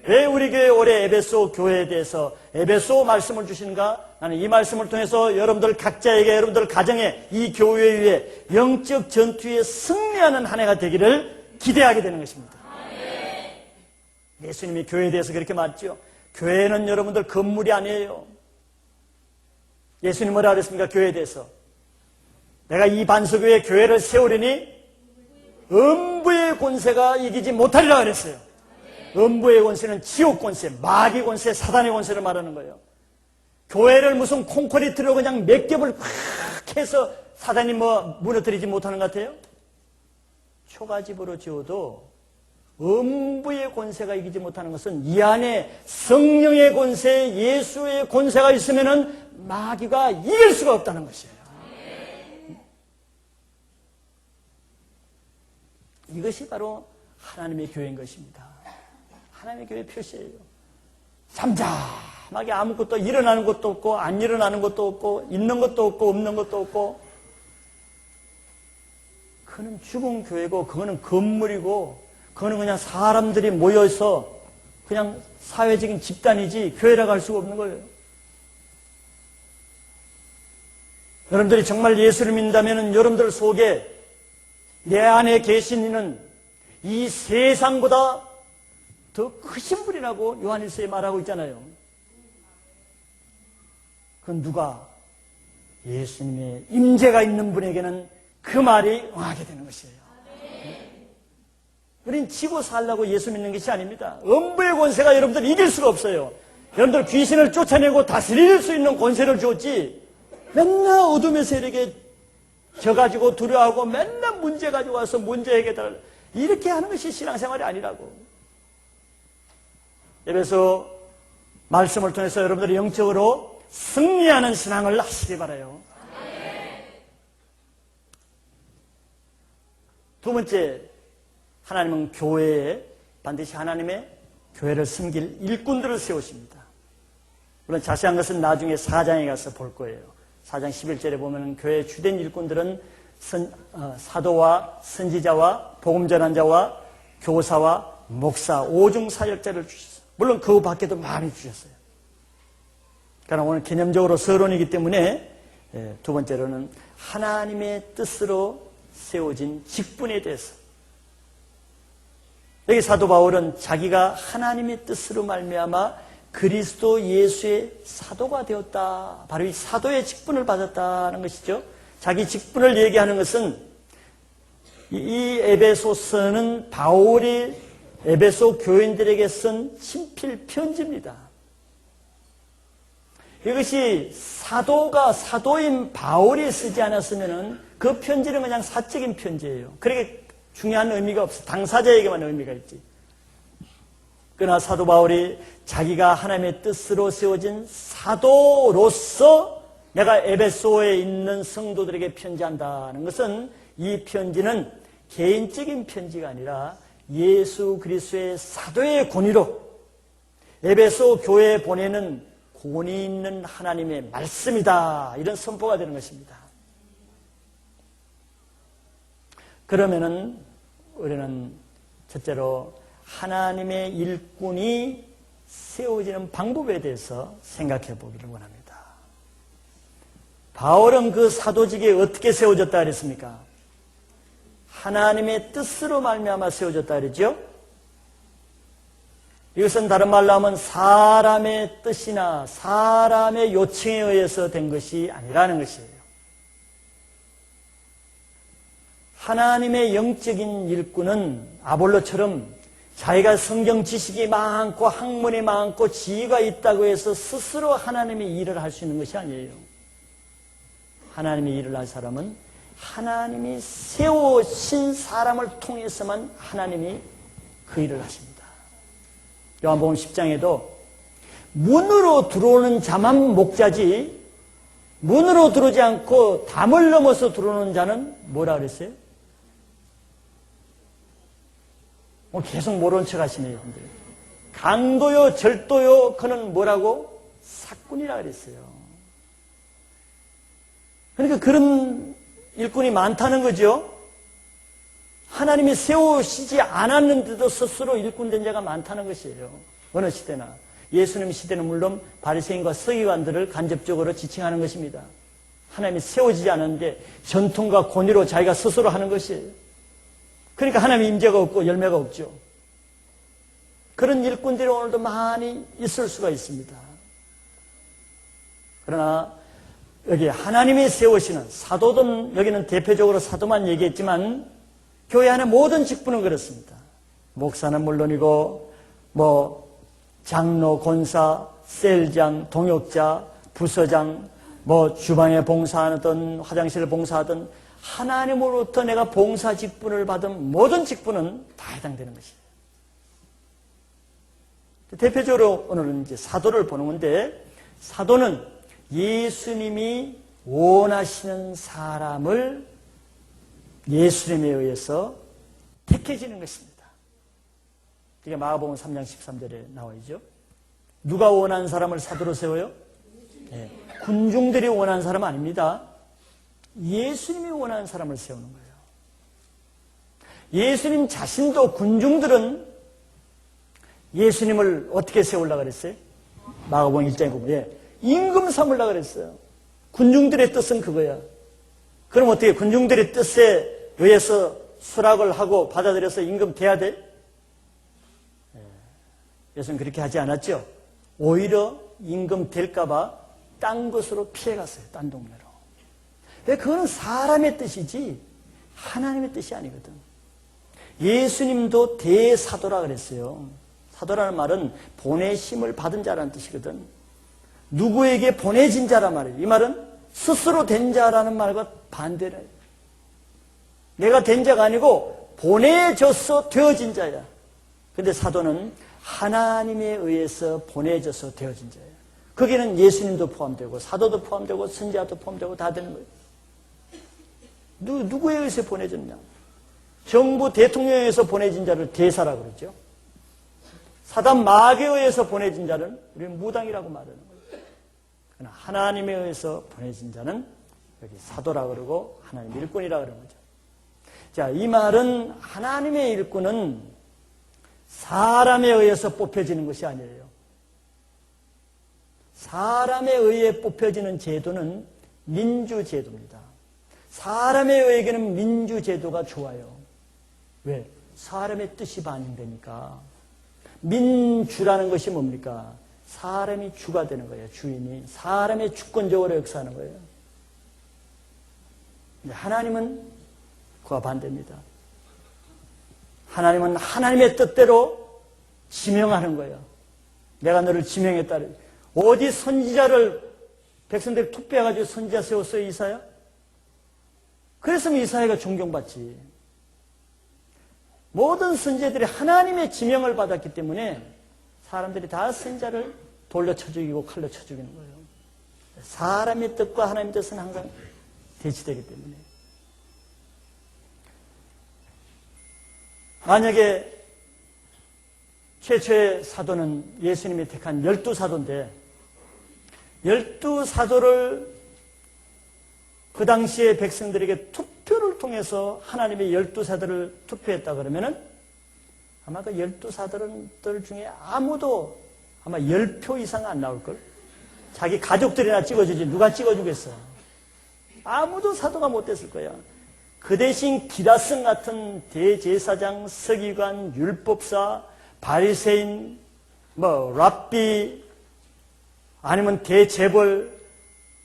왜 우리 교회 올해 에베소 교회에 대해서 에베소 말씀을 주시는가? 나는 이 말씀을 통해서 여러분들 각자에게, 여러분들 가정에, 이 교회 위에 영적 전투에 승리하는 한 해가 되기를 기대하게 되는 것입니다. 예수님이 교회에 대해서 그렇게 말했죠. 교회는 여러분들 건물이 아니에요. 예수님 뭐라 그랬습니까? 교회에 대해서. 내가 이 반석위에 교회를 세우려니 음부의 권세가 이기지 못하리라 그랬어요. 음부의 권세는 지옥 권세, 마귀 권세, 사단의 권세를 말하는 거예요. 교회를 무슨 콘크리트로 그냥 몇 겹을 콱 해서 사단이 무너뜨리지 못하는 것 같아요? 초가집으로 지어도 음부의 권세가 이기지 못하는 것은 이 안에 성령의 권세, 예수의 권세가 있으면은 마귀가 이길 수가 없다는 것이에요. 이것이 바로 하나님의 교회인 것입니다. 하나님의 교회 표시예요. 잠잠하게 아무것도 일어나는 것도 없고 안 일어나는 것도 없고 있는 것도 없고 없는 것도 없고, 그거는 죽은 교회고 그거는 건물이고 그거는 그냥 사람들이 모여서 그냥 사회적인 집단이지 교회라고 할 수가 없는 거예요. 여러분들이 정말 예수를 믿는다면 여러분들 속에 내 안에 계신 이는 이 세상보다 더 크신 분이라고 요한일서에 말하고 있잖아요. 그건 누가? 예수님의 임재가 있는 분에게는 그 말이 응하게 되는 것이에요. 우린 지고 살라고 예수 믿는 것이 아닙니다. 음부의 권세가 여러분들 이길 수가 없어요. 여러분들 귀신을 쫓아내고 다스릴 수 있는 권세를 줬지, 맨날 어둠의 세력에 져가지고 두려워하고 맨날 문제 가지고 와서 문제 해결을 이렇게 하는 것이 신앙생활이 아니라고. 에베소 말씀을 통해서 여러분들이 영적으로 승리하는 신앙을 하시기 바라요. 두 번째, 하나님은 교회에 반드시 하나님의 교회를 섬길 일꾼들을 세우십니다. 물론 자세한 것은 나중에 4장에 가서 볼 거예요. 4장 11절에 보면 교회의 주된 일꾼들은 사도와 선지자와 복음 전환자와 교사와 목사, 오중 사역자를 주셨어요. 물론 그 밖에도 많이 주셨어요. 그러나 오늘 개념적으로 서론이기 때문에 두 번째로는 하나님의 뜻으로 세워진 직분에 대해서, 여기 사도 바울은 자기가 하나님의 뜻으로 말미암아 그리스도 예수의 사도가 되었다, 바로 이 사도의 직분을 받았다는 것이죠. 자기 직분을 얘기하는 것은 이 에베소서는 바울이 에베소 교인들에게 쓴 친필 편지입니다. 이것이 사도인 바울이 쓰지 않았으면 그 편지는 그냥 사적인 편지예요. 그렇게 중요한 의미가 없어. 당사자에게만 의미가 있지. 그러나 사도 바울이 자기가 하나님의 뜻으로 세워진 사도로서 내가 에베소에 있는 성도들에게 편지한다는 것은, 이 편지는 개인적인 편지가 아니라 예수 그리스도의 사도의 권위로 에베소 교회에 보내는 권위 있는 하나님의 말씀이다, 이런 선포가 되는 것입니다. 그러면은 우리는 첫째로 하나님의 일꾼이 세워지는 방법에 대해서 생각해 보기를 원합니다. 바울은 그 사도직에 어떻게 세워졌다 그랬습니까? 하나님의 뜻으로 말미암아 세워졌다 그랬죠? 이것은 다른 말로 하면 사람의 뜻이나 사람의 요청에 의해서 된 것이 아니라는 것이에요. 하나님의 영적인 일꾼은 아볼로처럼 자기가 성경 지식이 많고 학문이 많고 지혜가 있다고 해서 스스로 하나님의 일을 할 수 있는 것이 아니에요. 하나님의 일을 할 사람은 하나님이 세우신 사람을 통해서만 하나님이 그 일을 하십니다. 요한복음 10장에도 문으로 들어오는 자만 목자지, 문으로 들어오지 않고 담을 넘어서 들어오는 자는 뭐라 그랬어요? 계속 모르는 척 하시네요. 강도요 절도요, 그는 뭐라고? 사꾼이라 그랬어요. 그러니까 그런 일꾼이 많다는 거죠. 하나님이 세우시지 않았는데도 스스로 일꾼된 자가 많다는 것이에요. 어느 시대나. 예수님 시대는 물론 바리새인과 서기관들을 간접적으로 지칭하는 것입니다. 하나님이 세워지지 않았는데 전통과 권위로 자기가 스스로 하는 것이에요. 그러니까 하나님의 임재가 없고 열매가 없죠. 그런 일꾼들이 오늘도 많이 있을 수가 있습니다. 그러나 여기 하나님이 세우시는 사도든, 여기는 대표적으로 사도만 얘기했지만 교회 안에 모든 직분은 그렇습니다. 목사는 물론이고 장로, 권사, 셀장, 동역자, 부서장, 주방에 봉사하든 화장실 봉사하든 하나님으로부터 내가 봉사 직분을 받은 모든 직분은 다 해당되는 것이에요. 대표적으로 오늘은 이제 사도를 보는 건데, 사도는 예수님이 원하시는 사람을 예수님에 의해서 택해지는 것입니다. 이게 마가복음 3장 13절에 나와 있죠. 누가 원하는 사람을 사도로 세워요? 네. 군중들이 원하는 사람 아닙니다. 예수님이 원하는 사람을 세우는 거예요. 예수님 자신도 군중들은 예수님을 어떻게 세우려고 그랬어요? 마가복음 1장에 보면 임금 삼으려고 그랬어요. 군중들의 뜻은 그거야. 그럼 어떻게 군중들의 뜻에 의해서 수락을 하고 받아들여서 임금 돼야 돼? 예수는 그렇게 하지 않았죠. 오히려 임금 될까 봐 딴 곳으로 피해갔어요. 딴 동네로. 왜? 그거는 사람의 뜻이지 하나님의 뜻이 아니거든. 예수님도 대사도라 그랬어요. 사도라는 말은 보내심을 받은 자라는 뜻이거든. 누구에게 보내진 자란 말이에요. 이 말은 스스로 된 자라는 말과 반대래. 내가 된 자가 아니고 보내져서 되어진 자야. 근데 사도는 하나님에 의해서 보내져서 되어진 자예요. 거기는 예수님도 포함되고 사도도 포함되고 선지자도 포함되고 다 되는 거예요. 누구에 의해서 보내졌냐? 정부 대통령에 의해서 보내진 자를 대사라고 그러죠. 사단 마귀에 의해서 보내진 자는 우리는 무당이라고 말하는 거예요. 그러나 하나님에 의해서 보내진 자는 여기 사도라고 그러고 하나님 일꾼이라고 그러는 거죠. 자, 이 말은 하나님의 일꾼은 사람에 의해서 뽑혀지는 것이 아니에요. 사람에 의해 뽑혀지는 제도는 민주제도입니다. 사람에 의해는 민주제도가 좋아요. 왜? 사람의 뜻이 반영되니까. 민주라는 것이 뭡니까? 사람이 주가 되는 거예요. 주인이. 사람의 주권적으로 역사하는 거예요. 하나님은 그와 반대입니다. 하나님은 하나님의 뜻대로 지명하는 거예요. 내가 너를 지명했다. 어디 선지자를 백성들이 투표해가지고 선지자 세웠어요, 이사야? 그랬으면 이사야가 존경받지. 모든 선지자들이 하나님의 지명을 받았기 때문에 사람들이 다 선지자를 돌려 쳐 죽이고 칼로 쳐 죽이는 거예요. 사람의 뜻과 하나님의 뜻은 항상 대치되기 때문에. 만약에 최초의 사도는 예수님이 택한 12사도인데 12사도를 그 당시에 백성들에게 투표를 통해서 하나님의 12사도를 투표했다 그러면은 아마 그 12사도들 중에 아무도 아마 10표 이상 안 나올걸? 자기 가족들이나 찍어주지 누가 찍어주겠어? 아무도 사도가 못 됐을 거야. 그 대신 기라성 같은 대제사장, 서기관, 율법사, 바리새인, 랍비, 아니면 대재벌,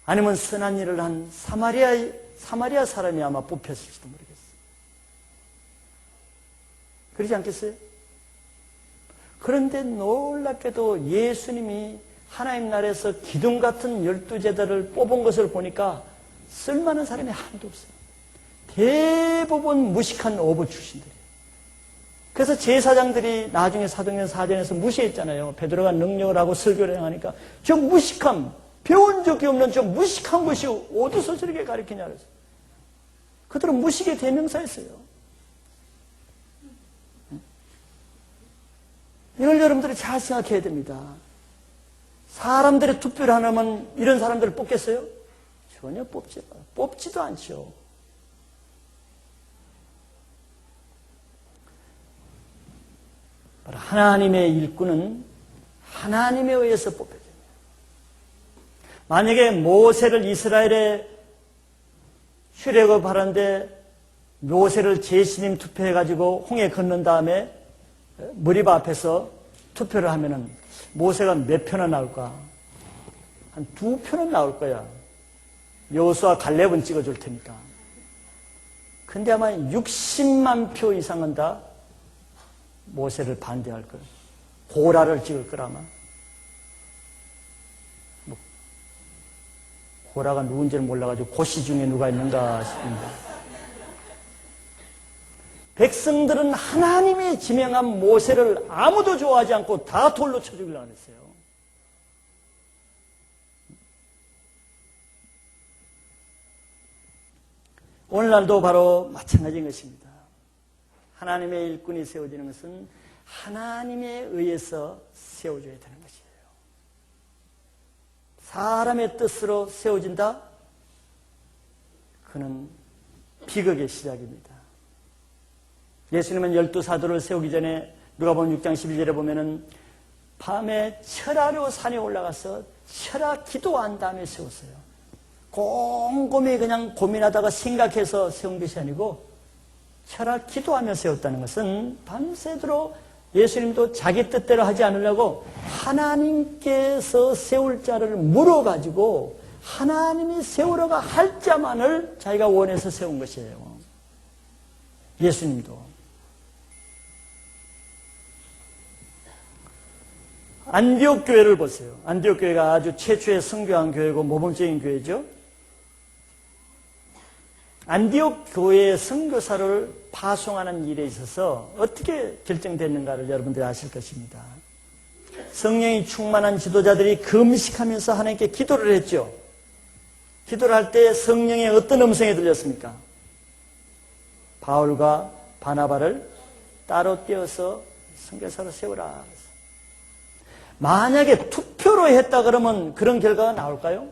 아니면 선한 일을 한 사마리아 사람이 아마 뽑혔을지도 모르겠어요. 그러지 않겠어요? 그런데 놀랍게도 예수님이 하나님 나라에서 기둥 같은 12제자를 뽑은 것을 보니까 쓸만한 사람이 하나도 없어요. 대부분 무식한 어부 출신들이에요. 그래서 제사장들이 나중에 사도행전 4장에서 무시했잖아요. 베드로가 능력을 하고 설교를 하니까 저 무식함, 배운 적이 없는 저 무식한 것이 어디서 저렇게 가르치냐 그래서 그들은 무식의 대명사였어요. 이걸 여러분들이 잘 생각해야 됩니다. 사람들의 투표를 하면 이런 사람들을 뽑겠어요? 전혀 뽑지도 않죠. 하나님의 일꾼은 하나님에 의해서 뽑혀집니다. 만약에 모세를 이스라엘에 출애굽하는데 모세를 제시님 투표해가지고 홍해 건넌 다음에 머리바 앞에서 투표를 하면은 모세가 몇 표나 나올까? 한 2표는 나올 거야. 여호수아 갈렙은 찍어줄 테니까. 근데 아마 60만 표 이상은 다 모세를 반대할 거예요. 고라를 찍을 거라마. 고라가 누군지는 몰라가지고 고시 중에 누가 있는가 싶습니다. 백성들은 하나님이 지명한 모세를 아무도 좋아하지 않고 다 돌로 쳐 죽이려고 했어요. 오늘날도 바로 마찬가지인 것입니다. 하나님의 일꾼이 세워지는 것은 하나님에 의해서 세워져야 되는 것이에요. 사람의 뜻으로 세워진다? 그는 비극의 시작입니다. 예수님은 12사도를 세우기 전에 누가복음 6장 11절에 보면은 밤에 철야로 산에 올라가서 철야 기도한 다음에 세웠어요. 곰곰이 그냥 고민하다가 생각해서 세운 것이 아니고 철야 기도하며 세웠다는 것은 밤새도록 예수님도 자기 뜻대로 하지 않으려고 하나님께서 세울 자를 물어가지고 하나님이 세우려고 할 자만을 자기가 원해서 세운 것이에요. 예수님도. 안디옥 교회를 보세요. 안디옥 교회가 아주 최초의 성교한 교회고 모범적인 교회죠. 안디옥 교회의 선교사를 파송하는 일에 있어서 어떻게 결정됐는가를 여러분들이 아실 것입니다. 성령이 충만한 지도자들이 금식하면서 하나님께 기도를 했죠. 기도를 할 때 성령의 어떤 음성이 들렸습니까? 바울과 바나바를 따로 떼어서 선교사로 세우라. 만약에 투표로 했다 그러면 그런 결과가 나올까요?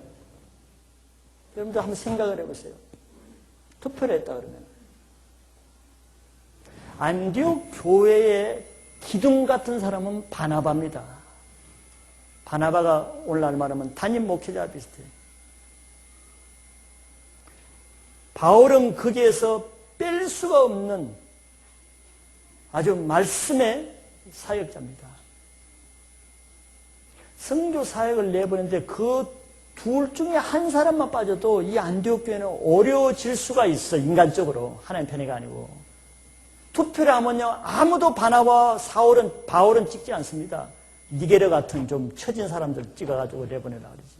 여러분들 한번 생각을 해보세요. 투표를 했다 그러면. 안디옥 교회의 기둥 같은 사람은 바나바입니다. 바나바가 오늘날 말하면 담임 목회자 비슷해요. 바울은 거기에서 뺄 수가 없는 아주 말씀의 사역자입니다. 선교 사역을 내보냈는데 그 둘 중에 한 사람만 빠져도 이 안디옥 교회는 어려워질 수가 있어. 인간적으로. 하나님 편의가 아니고. 투표를 하면요 아무도 바나바와 바울은 찍지 않습니다. 니게르 같은 좀 처진 사람들 찍어가지고 내보내라 그러지.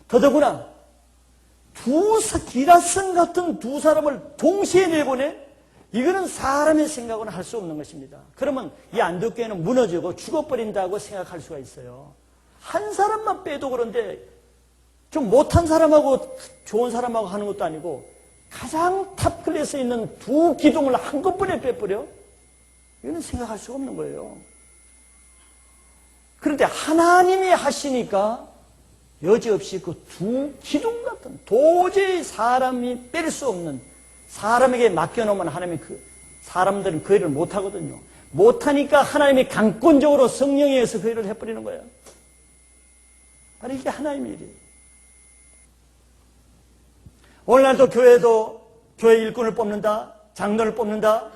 더더구나 기라성 같은 두 사람을 동시에 내보내? 이거는 사람의 생각으로는 할 수 없는 것입니다. 그러면 이 안디옥 교회는 무너지고 죽어버린다고 생각할 수가 있어요. 한 사람만 빼도 그런데 좀 못한 사람하고 좋은 사람하고 하는 것도 아니고 가장 탑 클래스에 있는 두 기둥을 한꺼번에 빼버려? 이거는 생각할 수가 없는 거예요. 그런데 하나님이 하시니까 여지없이 그 두 기둥 같은 도저히 사람이 뺄 수 없는 사람에게 맡겨놓으면 하나님이 사람들은 그 일을 못하거든요. 못하니까 하나님이 강권적으로 성령에 의해서 그 일을 해버리는 거예요. 바로 이게 하나님의 일이에요. 오늘날도 교회 일꾼을 뽑는다, 장로를 뽑는다.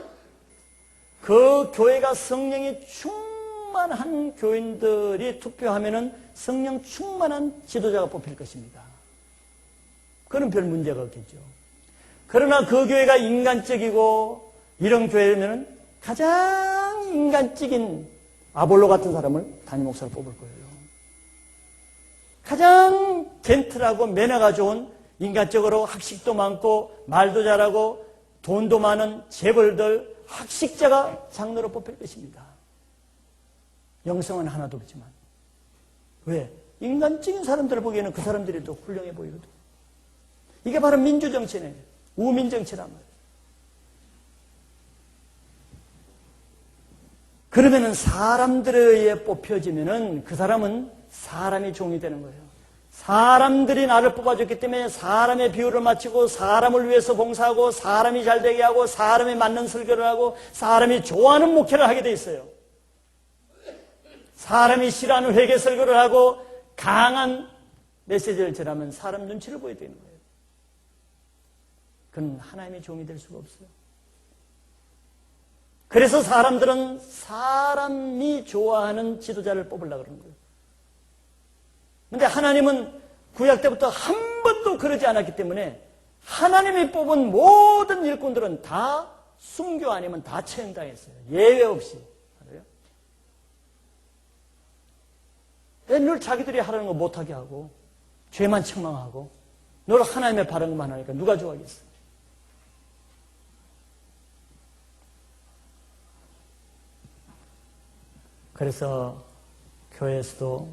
그 교회가 성령이 충만한 교인들이 투표하면은 성령 충만한 지도자가 뽑힐 것입니다. 그건 별 문제가 없겠죠. 그러나 그 교회가 인간적이고 이런 교회면은 가장 인간적인 아볼로 같은 사람을 담임 목사로 뽑을 거예요. 가장 젠틀하고 매너가 좋은 인간적으로 학식도 많고 말도 잘하고 돈도 많은 재벌들 학식자가 장로로 뽑힐 것입니다. 영성은 하나도 없지만. 왜? 인간적인 사람들을 보기에는 그 사람들이 더 훌륭해 보이거든. 이게 바로 민주정치네. 우민정치란 말이에요. 그러면은 사람들에 의해 뽑혀지면은 그 사람은 사람이 종이 되는 거예요. 사람들이 나를 뽑아줬기 때문에 사람의 비율을 맞추고 사람을 위해서 봉사하고 사람이 잘 되게 하고 사람이 맞는 설교를 하고 사람이 좋아하는 목회를 하게 돼 있어요. 사람이 싫어하는 회개 설교를 하고 강한 메시지를 전하면 사람 눈치를 보여야 되는 거예요. 그건 하나님의 종이 될 수가 없어요. 그래서 사람들은 사람이 좋아하는 지도자를 뽑으려고 그러는 거예요. 그런데 하나님은 구약 때부터 한 번도 그러지 않았기 때문에 하나님이 뽑은 모든 일꾼들은 다 순교 아니면 다 처형당했어요. 예외 없이. 왜 늘 자기들이 하라는 거 못하게 하고 죄만 책망하고 늘 하나님의 바른 것만 하니까 누가 좋아하겠어요? 그래서 교회에서도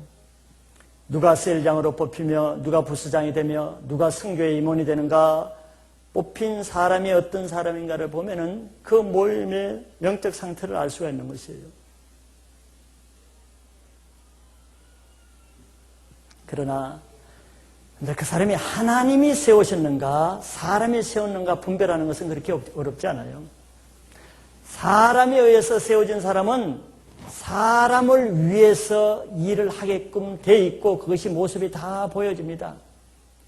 누가 셀장으로 뽑히며 누가 부수장이 되며 누가 선교의 임원이 되는가, 뽑힌 사람이 어떤 사람인가를 보면은 그 모임의 영적 상태를 알 수가 있는 것이에요. 그러나 그 사람이 하나님이 세우셨는가 사람이 세웠는가 분별하는 것은 그렇게 어렵지 않아요. 사람에 의해서 세워진 사람은 사람을 위해서 일을 하게끔 돼 있고 그것이 모습이 다 보여집니다.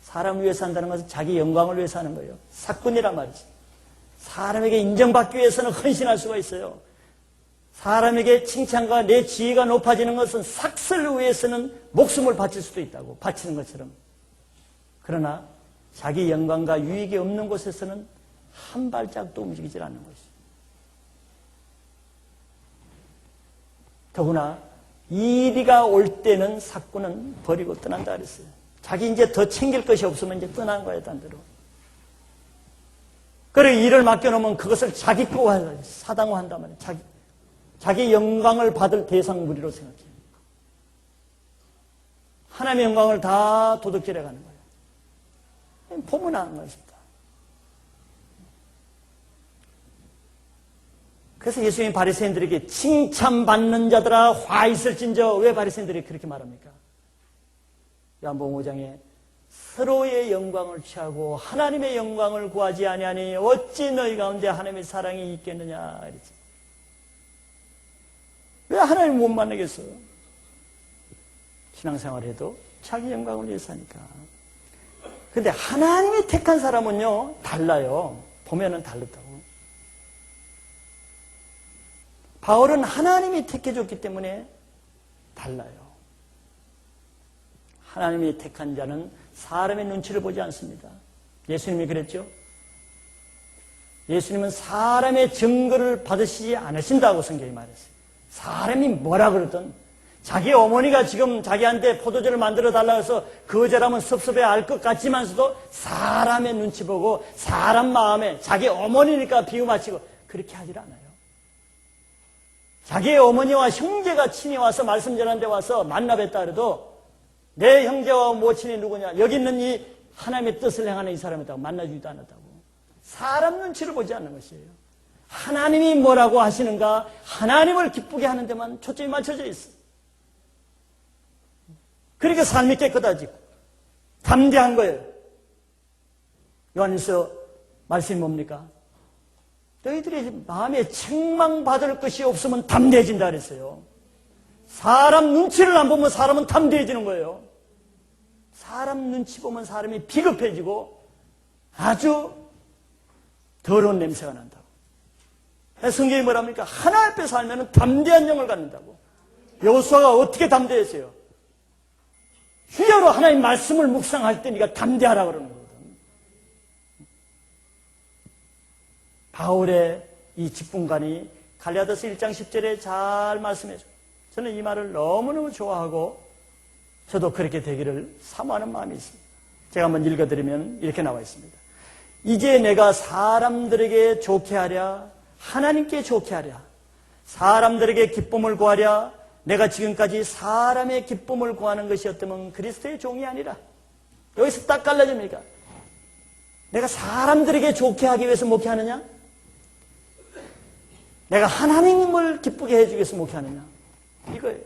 사람을 위해서 한다는 것은 자기 영광을 위해서 하는 거예요. 사꾼이란 말이지. 사람에게 인정받기 위해서는 헌신할 수가 있어요. 사람에게 칭찬과 내 지위가 높아지는 것은 삭슬을 위해서는 목숨을 바칠 수도 있다고, 바치는 것처럼. 그러나 자기 영광과 유익이 없는 곳에서는 한 발짝도 움직이질 않는 것이죠. 더구나 이리가 올 때는 사꾼은 버리고 떠난다 그랬어요. 자기 이제 더 챙길 것이 없으면 이제 떠난 거예요, 딴 데로. 그리고 일을 맡겨놓으면 그것을 자기 거 사당화한단 말이에요. 자기 영광을 받을 대상 무리로 생각해요. 하나님의 영광을 다 도둑질해 가는 거예요. 포문하는 것입니다. 그래서 예수님이 바리새인들에게 칭찬받는 자들아 화 있을진저, 왜 바리새인들이 그렇게 말합니까? 요한복음 5장에 서로의 영광을 취하고 하나님의 영광을 구하지 아니하니 어찌 너희 가운데 하나님의 사랑이 있겠느냐 이랬지. 왜 하나님을 못 만나겠어요? 신앙생활을 해도 자기 영광을 위해서 하니까. 근데 하나님이 택한 사람은요 달라요. 보면은 다르다고. 바울은 하나님이 택해줬기 때문에 달라요. 하나님이 택한 자는 사람의 눈치를 보지 않습니다. 예수님이 그랬죠. 예수님은 사람의 증거를 받으시지 않으신다고 성경이 말했어요. 사람이 뭐라 그러든 자기 어머니가 지금 자기한테 포도주를 만들어 달라고 해서 거절하면 섭섭해 할 것 같지만서도 사람의 눈치 보고 사람 마음에 자기 어머니니까 비유 맞추고 그렇게 하질 않아요. 자기의 어머니와 형제가 친히 와서 말씀 전하는 데 와서 만나 뵀다 그래도 내 형제와 모친이 누구냐, 여기 있는 이 하나님의 뜻을 행하는 이 사람이라고 만나주지도 않았다고. 사람 눈치를 보지 않는 것이에요. 하나님이 뭐라고 하시는가, 하나님을 기쁘게 하는 데만 초점이 맞춰져 있어요. 그러니까 삶이 깨끗하지고 담대한 거예요. 요한일서 말씀이 뭡니까? 너희들이 마음에 책망받을 것이 없으면 담대해진다 그랬어요. 사람 눈치를 안 보면 사람은 담대해지는 거예요. 사람 눈치 보면 사람이 비겁해지고 아주 더러운 냄새가 난다고. 성경이 뭐랍니까? 하나님 앞에 살면 담대한 영을 갖는다고. 여호수아가 어떻게 담대했어요? 휘하로 하나님 말씀을 묵상할 때 네가 담대하라 그러는 거거든. 바울의 이 직분관이 갈라디아서 1장 10절에 잘 말씀해줘요. 저는 이 말을 너무너무 좋아하고 저도 그렇게 되기를 사모하는 마음이 있습니다. 제가 한번 읽어드리면 이렇게 나와 있습니다. 이제 내가 사람들에게 좋게 하랴, 하나님께 좋게 하랴, 사람들에게 기쁨을 구하랴, 내가 지금까지 사람의 기쁨을 구하는 것이었다면 그리스도의 종이 아니라. 여기서 딱 갈라집니까? 내가 사람들에게 좋게 하기 위해서 목회하느냐? 내가 하나님을 기쁘게 해주기 위해서 목회하느냐? 이거예요.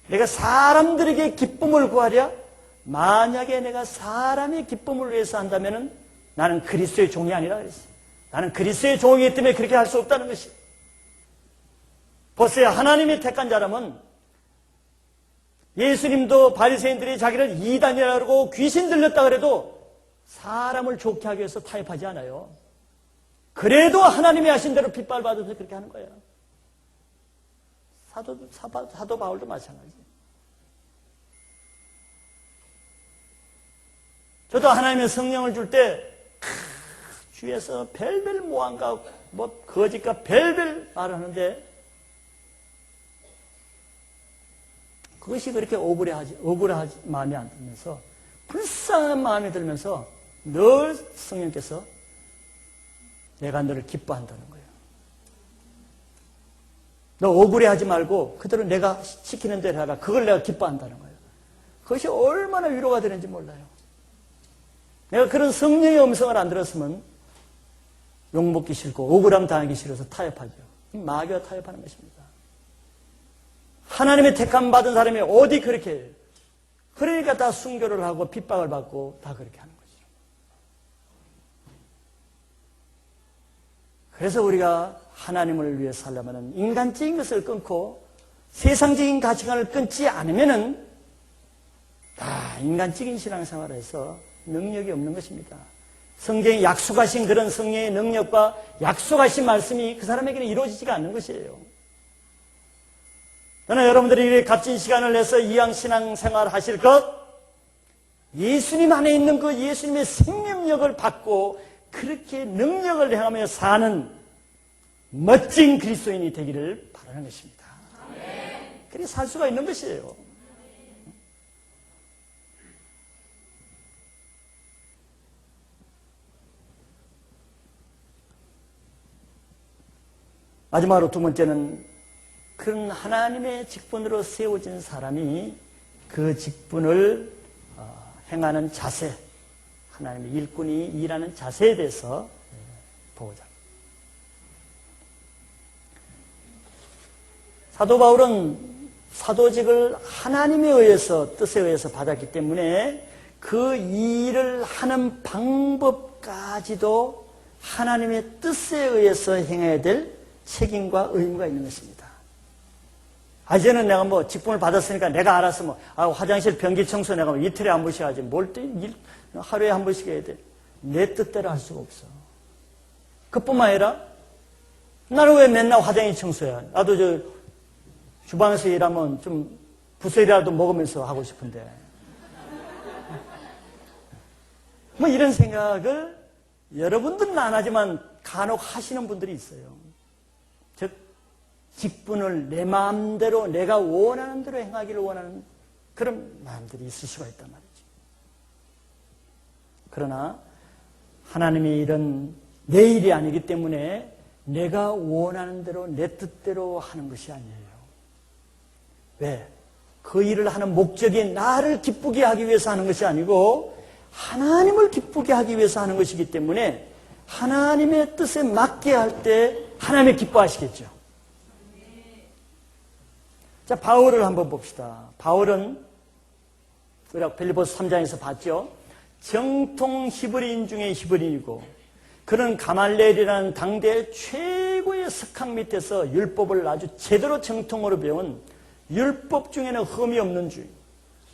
내가 사람들에게 기쁨을 구하랴? 만약에 내가 사람의 기쁨을 위해서 한다면 나는 그리스도의 종이 아니라 그랬어요. 나는 그리스도의 종이기 때문에 그렇게 할 수 없다는 것이. 보세요. 하나님이 택한 자라면 예수님도 바리새인들이 자기를 이단이라고 그러고 귀신 들렸다 그래도 사람을 좋게 하기 위해서 타협하지 않아요. 그래도 하나님이 하신 대로 핍박을 받아서 그렇게 하는 거예요. 사도 바울도 마찬가지. 저도 하나님의 성령을 줄 때 주위에서 별별 모함과 거짓과 별별 말을 하는데 그것이 그렇게 억울하지 마음에 안 들면서 불쌍한 마음이 들면서 늘 성령께서 내가 너를 기뻐한다는 거예요. 너 억울해하지 말고 그대로 내가 시키는 대로 하라. 그걸 내가 기뻐한다는 거예요. 그것이 얼마나 위로가 되는지 몰라요. 내가 그런 성령의 음성을 안 들었으면 욕먹기 싫고 억울함 당하기 싫어서 타협하죠. 마귀와 타협하는 것입니다. 하나님의 택함 받은 사람이 어디 그렇게 해요? 그러니까 다 순교를 하고 핍박을 받고 다 그렇게 하는 거죠. 그래서 우리가 하나님을 위해 살려면 인간적인 것을 끊고 세상적인 가치관을 끊지 않으면은 다 인간적인 신앙생활을 해서 능력이 없는 것입니다. 성경에 약속하신 그런 성령의 능력과 약속하신 말씀이 그 사람에게는 이루어지지가 않는 것이에요. 저는 여러분들이 값진 시간을 내서 이왕 신앙생활 하실 것, 예수님 안에 있는 그 예수님의 생명력을 받고 그렇게 능력을 행하며 사는 멋진 그리스도인이 되기를 바라는 것입니다. 그렇게 살 수가 있는 것이에요. 마지막으로 두 번째는 그런 하나님의 직분으로 세워진 사람이 그 직분을 행하는 자세, 하나님의 일꾼이 일하는 자세에 대해서 보고자 합니다. 사도 바울은 사도직을 하나님에 의해서, 뜻에 의해서 받았기 때문에 그 일을 하는 방법까지도 하나님의 뜻에 의해서 행해야 될 책임과 의무가 있는 것입니다. 이제는 내가 직분을 받았으니까 내가 알아서 화장실 변기 청소 내가 이틀에 한 번씩 하지. 하루에 한 번씩 해야 돼. 내 뜻대로 할 수가 없어. 그뿐만 아니라 나는 왜 맨날 화장실 청소야? 나도 주방에서 일하면 좀 부스이라도 먹으면서 하고 싶은데. 이런 생각을 여러분들은 안 하지만 간혹 하시는 분들이 있어요. 즉 직분을 내 마음대로 내가 원하는 대로 행하기를 원하는 그런 마음들이 있을 수가 있단 말이죠. 그러나 하나님의 일은 내 일이 아니기 때문에 내가 원하는 대로 내 뜻대로 하는 것이 아니에요. 왜? 그 일을 하는 목적이 나를 기쁘게 하기 위해서 하는 것이 아니고 하나님을 기쁘게 하기 위해서 하는 것이기 때문에 하나님의 뜻에 맞게 할 때 하나님이 기뻐하시겠죠. 자, 바울을 한번 봅시다. 바울은 우리가 빌립보서 3장에서 봤죠. 정통 히브리인 중에 히브리인이고 그는 가말리엘이라는 당대 최고의 석학 밑에서 율법을 아주 제대로 정통으로 배운 율법 중에는 흠이 없는 주의,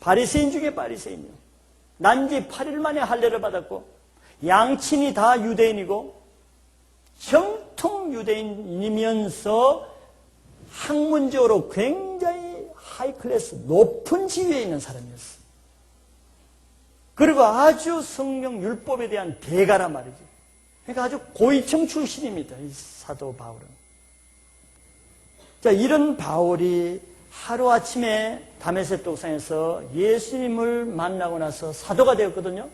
바리새인 중에 바리새인이요. 난지 8일 만에 할례를 받았고 양친이 다 유대인이고 정통 유대인이면서 학문적으로 굉장히 하이클래스 높은 지위에 있는 사람이었어요. 그리고 아주 성경 율법에 대한 대가란 말이죠. 그러니까 아주 고위층 출신입니다. 이 사도 바울은. 자, 이런 바울이 하루아침에 다메섹 동산에서 예수님을 만나고 나서 사도가 되었거든요.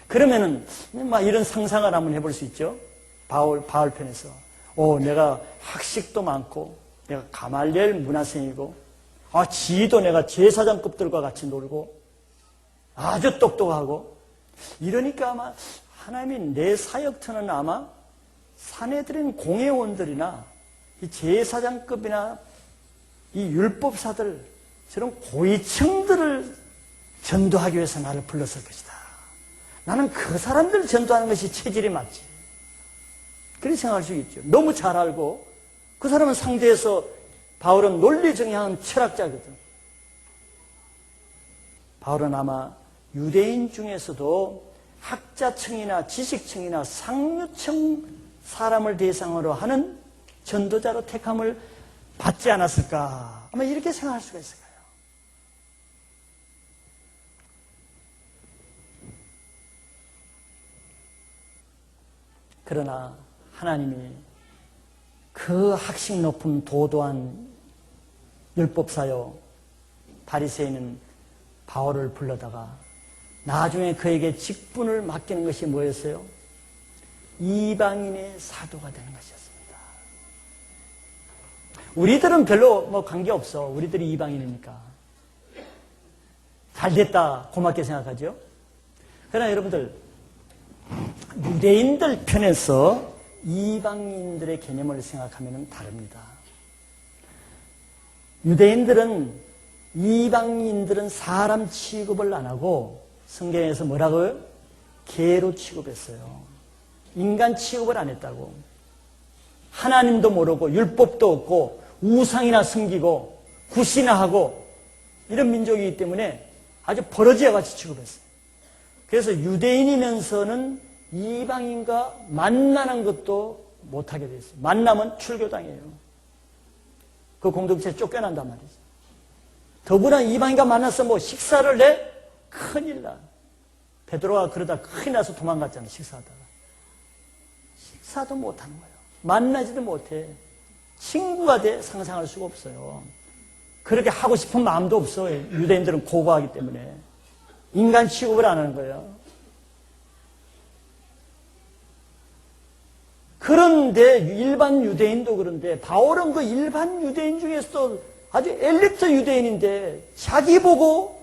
그러면은 이런 상상을 한번 해볼 수 있죠. 바울 편에서 내가 학식도 많고 내가 가말리엘 문화생이고 지도 내가 제사장급들과 같이 놀고 아주 똑똑하고 이러니까 아마 하나님이 내 사역터는 아마 사내들인 공회원들이나 이 제사장급이나 이 율법사들 저런 고위층들을 전도하기 위해서 나를 불렀을 것이다. 나는 그 사람들 전도하는 것이 체질이 맞지. 그렇게 생각할 수 있죠. 너무 잘 알고 그 사람은 상대에서 바울은 논리정연한 철학자거든. 바울은 아마 유대인 중에서도 학자층이나 지식층이나 상류층 사람을 대상으로 하는 전도자로 택함을 받지 않았을까. 아마 이렇게 생각할 수가 있을 거예요. 그러나 하나님이 그 학식 높은 도도한 율법사요 바리새인은 바울을 불러다가 나중에 그에게 직분을 맡기는 것이 뭐였어요? 이방인의 사도가 되는 것이었습니다. 우리들은 별로 관계없어. 우리들이 이방인이니까. 잘됐다 고맙게 생각하죠. 그러나 여러분들 유대인들 편에서 이방인들의 개념을 생각하면 다릅니다. 유대인들은 이방인들은 사람 취급을 안 하고 성경에서 뭐라고요? 개로 취급했어요. 인간 취급을 안 했다고. 하나님도 모르고 율법도 없고 우상이나 섬기고 굿이나 하고 이런 민족이기 때문에 아주 버러지와 같이 취급했어요. 그래서 유대인이면서는 이방인과 만나는 것도 못하게 됐어요. 만나면 출교당해요. 그 공동체에 쫓겨난단 말이죠. 더구나 이방인과 만나서 식사를 해? 큰일 나. 베드로가 그러다 큰일 나서 도망갔잖아, 식사하다가. 식사도 못하는 거예요. 만나지도 못해. 친구가 돼? 상상할 수가 없어요. 그렇게 하고 싶은 마음도 없어요. 유대인들은 고고하기 때문에. 인간 취급을 안 하는 거예요. 그런데 일반 유대인도 그런데 바울은 그 일반 유대인 중에서도 아주 엘리트 유대인인데 자기 보고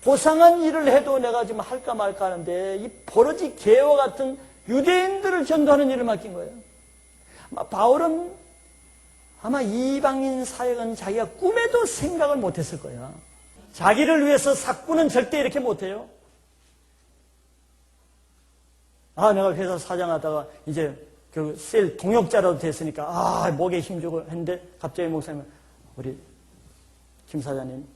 고상한 일을 해도 내가 지금 할까 말까 하는데 이 버러지 개와 같은 유대인들을 전도하는 일을 맡긴 거예요. 바울은 아마 이방인 사역은 자기가 꿈에도 생각을 못했을 거예요. 자기를 위해서 사꾸는 절대 이렇게 못해요. 내가 회사 사장하다가 이제 그 셀 동역자라도 됐으니까 목에 힘주고 했는데 갑자기 목사님은 우리 김 사장님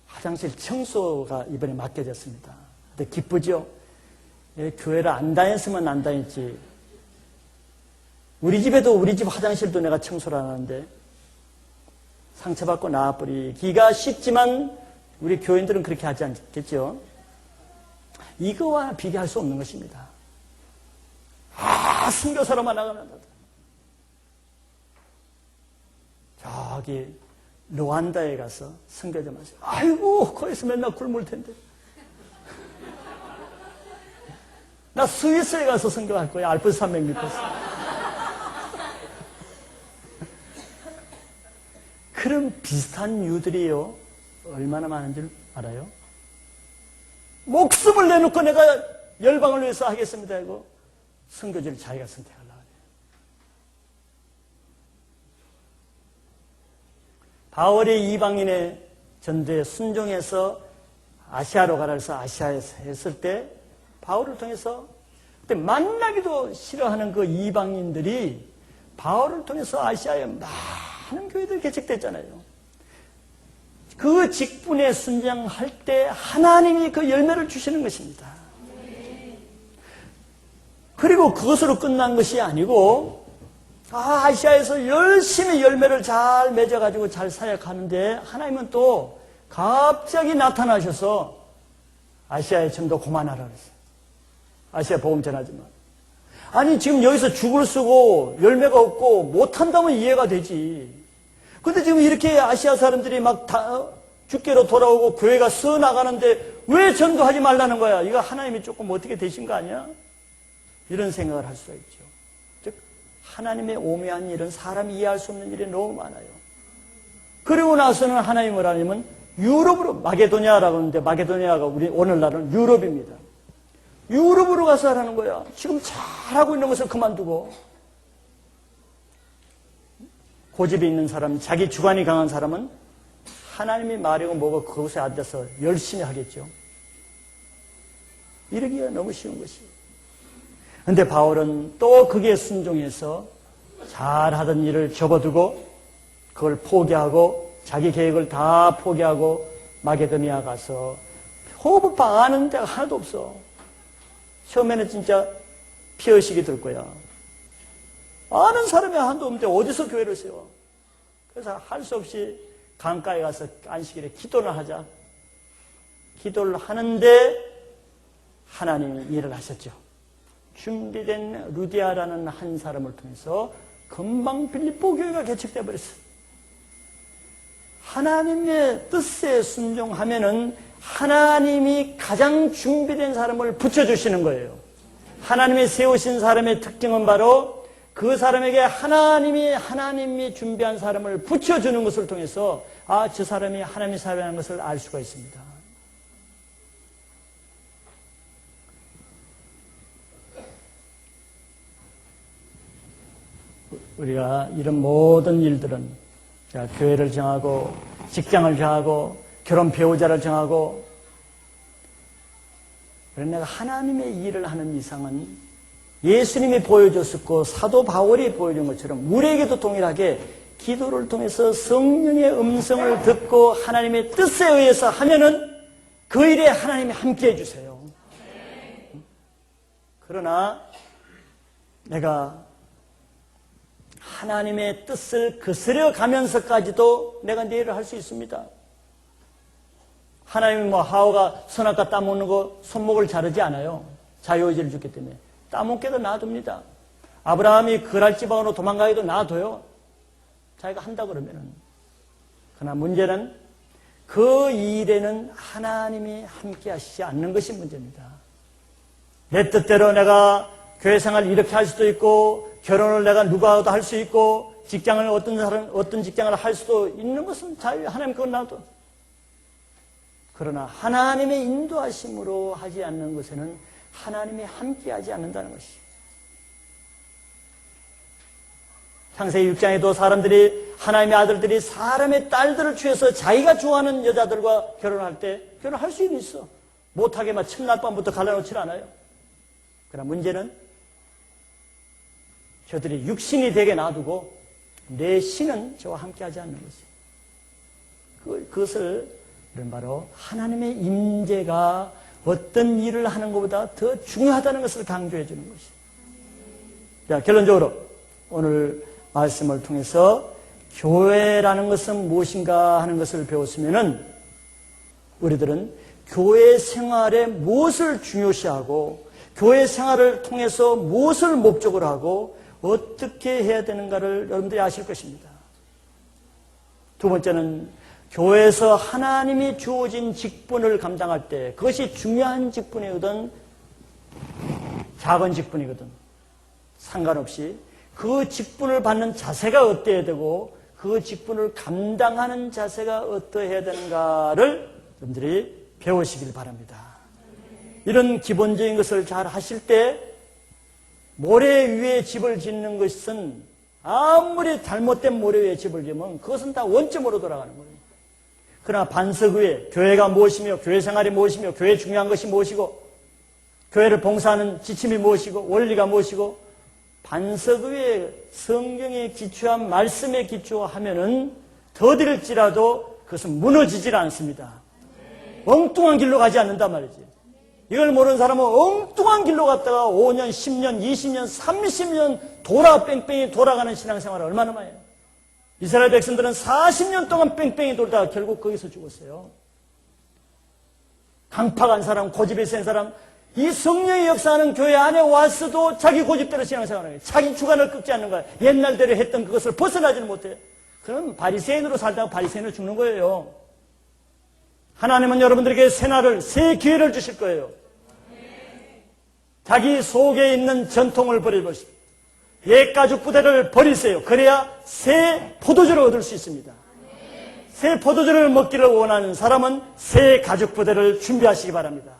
화장실 청소가 이번에 맡겨졌습니다. 근데 기쁘죠? 교회를 안 다녔으면 안 다녔지. 우리 집에도 우리 집 화장실도 내가 청소를 안 하는데 상처받고 나와버리기가 쉽지만 우리 교인들은 그렇게 하지 않겠죠? 이거와 비교할 수 없는 것입니다. 선교사로만 나가는 저기 루안다에 가서 선교 좀 하세요. 아이고 거기서 맨날 굶을 텐데. 나 스위스에 가서 선교할 거야. 알프스 산맥 밑에서. 그런 비슷한 유들이요 얼마나 많은 줄 알아요? 목숨을 내놓고 내가 열방을 위해서 하겠습니다 하고 선교지를 자기가 선택하려고 해요. 바울이 이방인의 전도에 순종해서 아시아로 가라 해서 아시아에서 했을 때 바울을 통해서 그때 만나기도 싫어하는 그 이방인들이 바울을 통해서 아시아에 많은 교회들이 개척됐잖아요. 그 직분에 순종할 때 하나님이 그 열매를 주시는 것입니다. 그리고 그것으로 끝난 것이 아니고 아시아에서 열심히 열매를 잘 맺어가지고 잘 사역하는데 하나님은 또 갑자기 나타나셔서 아시아에 전도 그만하라 그랬어요. 아시아 복음 전하지 마. 아니 지금 여기서 죽을 쓰고 열매가 없고 못한다면 이해가 되지. 근데 지금 이렇게 아시아 사람들이 막 다 주께로 돌아오고 교회가 서 나가는데 왜 전도하지 말라는 거야? 이거 하나님이 조금 어떻게 되신 거 아니야? 이런 생각을 할 수가 있죠. 즉 하나님의 오묘한 일은 사람이 이해할 수 없는 일이 너무 많아요. 그리고 나서는 하나님이 뭐라 하냐면 유럽으로 마게도니아라고 하는데 마게도니아가 우리 오늘날은 유럽입니다. 유럽으로 가서 하라는 거야. 지금 잘하고 있는 것을 그만두고 고집이 있는 사람, 자기 주관이 강한 사람은 하나님이 말이고 뭐고 그곳에 앉아서 열심히 하겠죠. 이러기가 너무 쉬운 것이에요. 그런데 바울은 또 그게 순종해서 잘하던 일을 접어두고 그걸 포기하고 자기 계획을 다 포기하고 마게도니아 가서 호흡파 아는 데가 하나도 없어. 처음에는 진짜 피의식이 들 거야. 아는 사람이 하나도 없는데 어디서 교회를 세워? 그래서 할 수 없이 강가에 가서 안식일에 기도를 하자. 기도를 하는데 하나님이 일을 하셨죠. 준비된 루디아라는 한 사람을 통해서 금방 빌립보 교회가 개척되어 버렸어요. 하나님의 뜻에 순종하면은 하나님이 가장 준비된 사람을 붙여주시는 거예요. 하나님이 세우신 사람의 특징은 바로 그 사람에게 하나님이 준비한 사람을 붙여주는 것을 통해서 저 사람이 하나님의 사람이라는 것을 알 수가 있습니다. 우리가 이런 모든 일들은 교회를 정하고 직장을 정하고 결혼 배우자를 정하고 그런 내가 하나님의 일을 하는 이상은 예수님이 보여줬었고 사도 바울이 보여준 것처럼 우리에게도 동일하게 기도를 통해서 성령의 음성을 듣고 하나님의 뜻에 의해서 하면은 그 일에 하나님이 함께 해주세요. 그러나 내가 하나님의 뜻을 거스려 가면서까지도 내가 내 일을 할 수 있습니다. 하나님이 하와가 선악과 따먹는 거 손목을 자르지 않아요. 자유의지를 줬기 때문에. 따먹게도 놔둡니다. 아브라함이 그랄 지방으로 도망가기도 놔둬요. 자기가 한다 그러면은. 그러나 문제는 그 일에는 하나님이 함께 하시지 않는 것이 문제입니다. 내 뜻대로 내가 교회 생활을 이렇게 할 수도 있고 결혼을 내가 누구와도 할 수 있고 직장을 어떤 직장을 할 수도 있는 것은 자유. 하나님 그건 놔둬. 그러나 하나님의 인도하심으로 하지 않는 것에는 하나님이 함께하지 않는다는 것이죠. 창세기 6장에도 사람들이 하나님의 아들들이 사람의 딸들을 취해서 자기가 좋아하는 여자들과 결혼할 때 결혼할 수 있어. 못하게 막 첫날 밤부터 갈라놓지 않아요. 그러나 문제는 저들이 육신이 되게 놔두고 내 신은 저와 함께하지 않는 것이에요. 그것을 바로 하나님의 임재가 어떤 일을 하는 것보다 더 중요하다는 것을 강조해 주는 것이에요. 자, 결론적으로 오늘 말씀을 통해서 교회라는 것은 무엇인가 하는 것을 배웠으면은 우리들은 교회 생활에 무엇을 중요시하고 교회 생활을 통해서 무엇을 목적으로 하고 어떻게 해야 되는가를 여러분들이 아실 것입니다. 두 번째는 교회에서 하나님이 주어진 직분을 감당할 때 그것이 중요한 직분이거든 작은 직분이거든 상관없이 그 직분을 받는 자세가 어때야 되고 그 직분을 감당하는 자세가 어떠해야 되는가를 여러분들이 배우시길 바랍니다. 이런 기본적인 것을 잘 하실 때 모래 위에 집을 짓는 것은 아무리 잘못된 모래 위에 집을 지으면 그것은 다 원점으로 돌아가는 거예요. 그러나 반석 위에 교회가 무엇이며 교회 생활이 무엇이며 교회에 중요한 것이 무엇이고 교회를 봉사하는 지침이 무엇이고 원리가 무엇이고 반석 위에 성경에 기초한 말씀에 기초하면은 더딜지라도 그것은 무너지질 않습니다. 엉뚱한 길로 가지 않는단 말이지. 이걸 모르는 사람은 엉뚱한 길로 갔다가 5년, 10년, 20년, 30년 뺑뺑이 돌아가는 신앙생활을 얼마나 많이 해요. 이스라엘 백성들은 40년 동안 뺑뺑이 돌다가 결국 거기서 죽었어요. 강팍 한 사람, 고집이 센 사람, 이 성령의 역사하는 교회 안에 왔어도 자기 고집대로 신앙생활을 해요. 자기 주관을 꺾지 않는 거예요. 옛날대로 했던 그것을 벗어나지는 못해요. 그럼 바리새인으로 살다가 바리새인으로 죽는 거예요. 하나님은 여러분들에게 새날을, 새 기회를 주실 거예요. 자기 속에 있는 전통을 버려버리십시오. 옛 가죽 부대를 버리세요. 그래야 새 포도주를 얻을 수 있습니다. 새 포도주를 먹기를 원하는 사람은 새 가죽 부대를 준비하시기 바랍니다.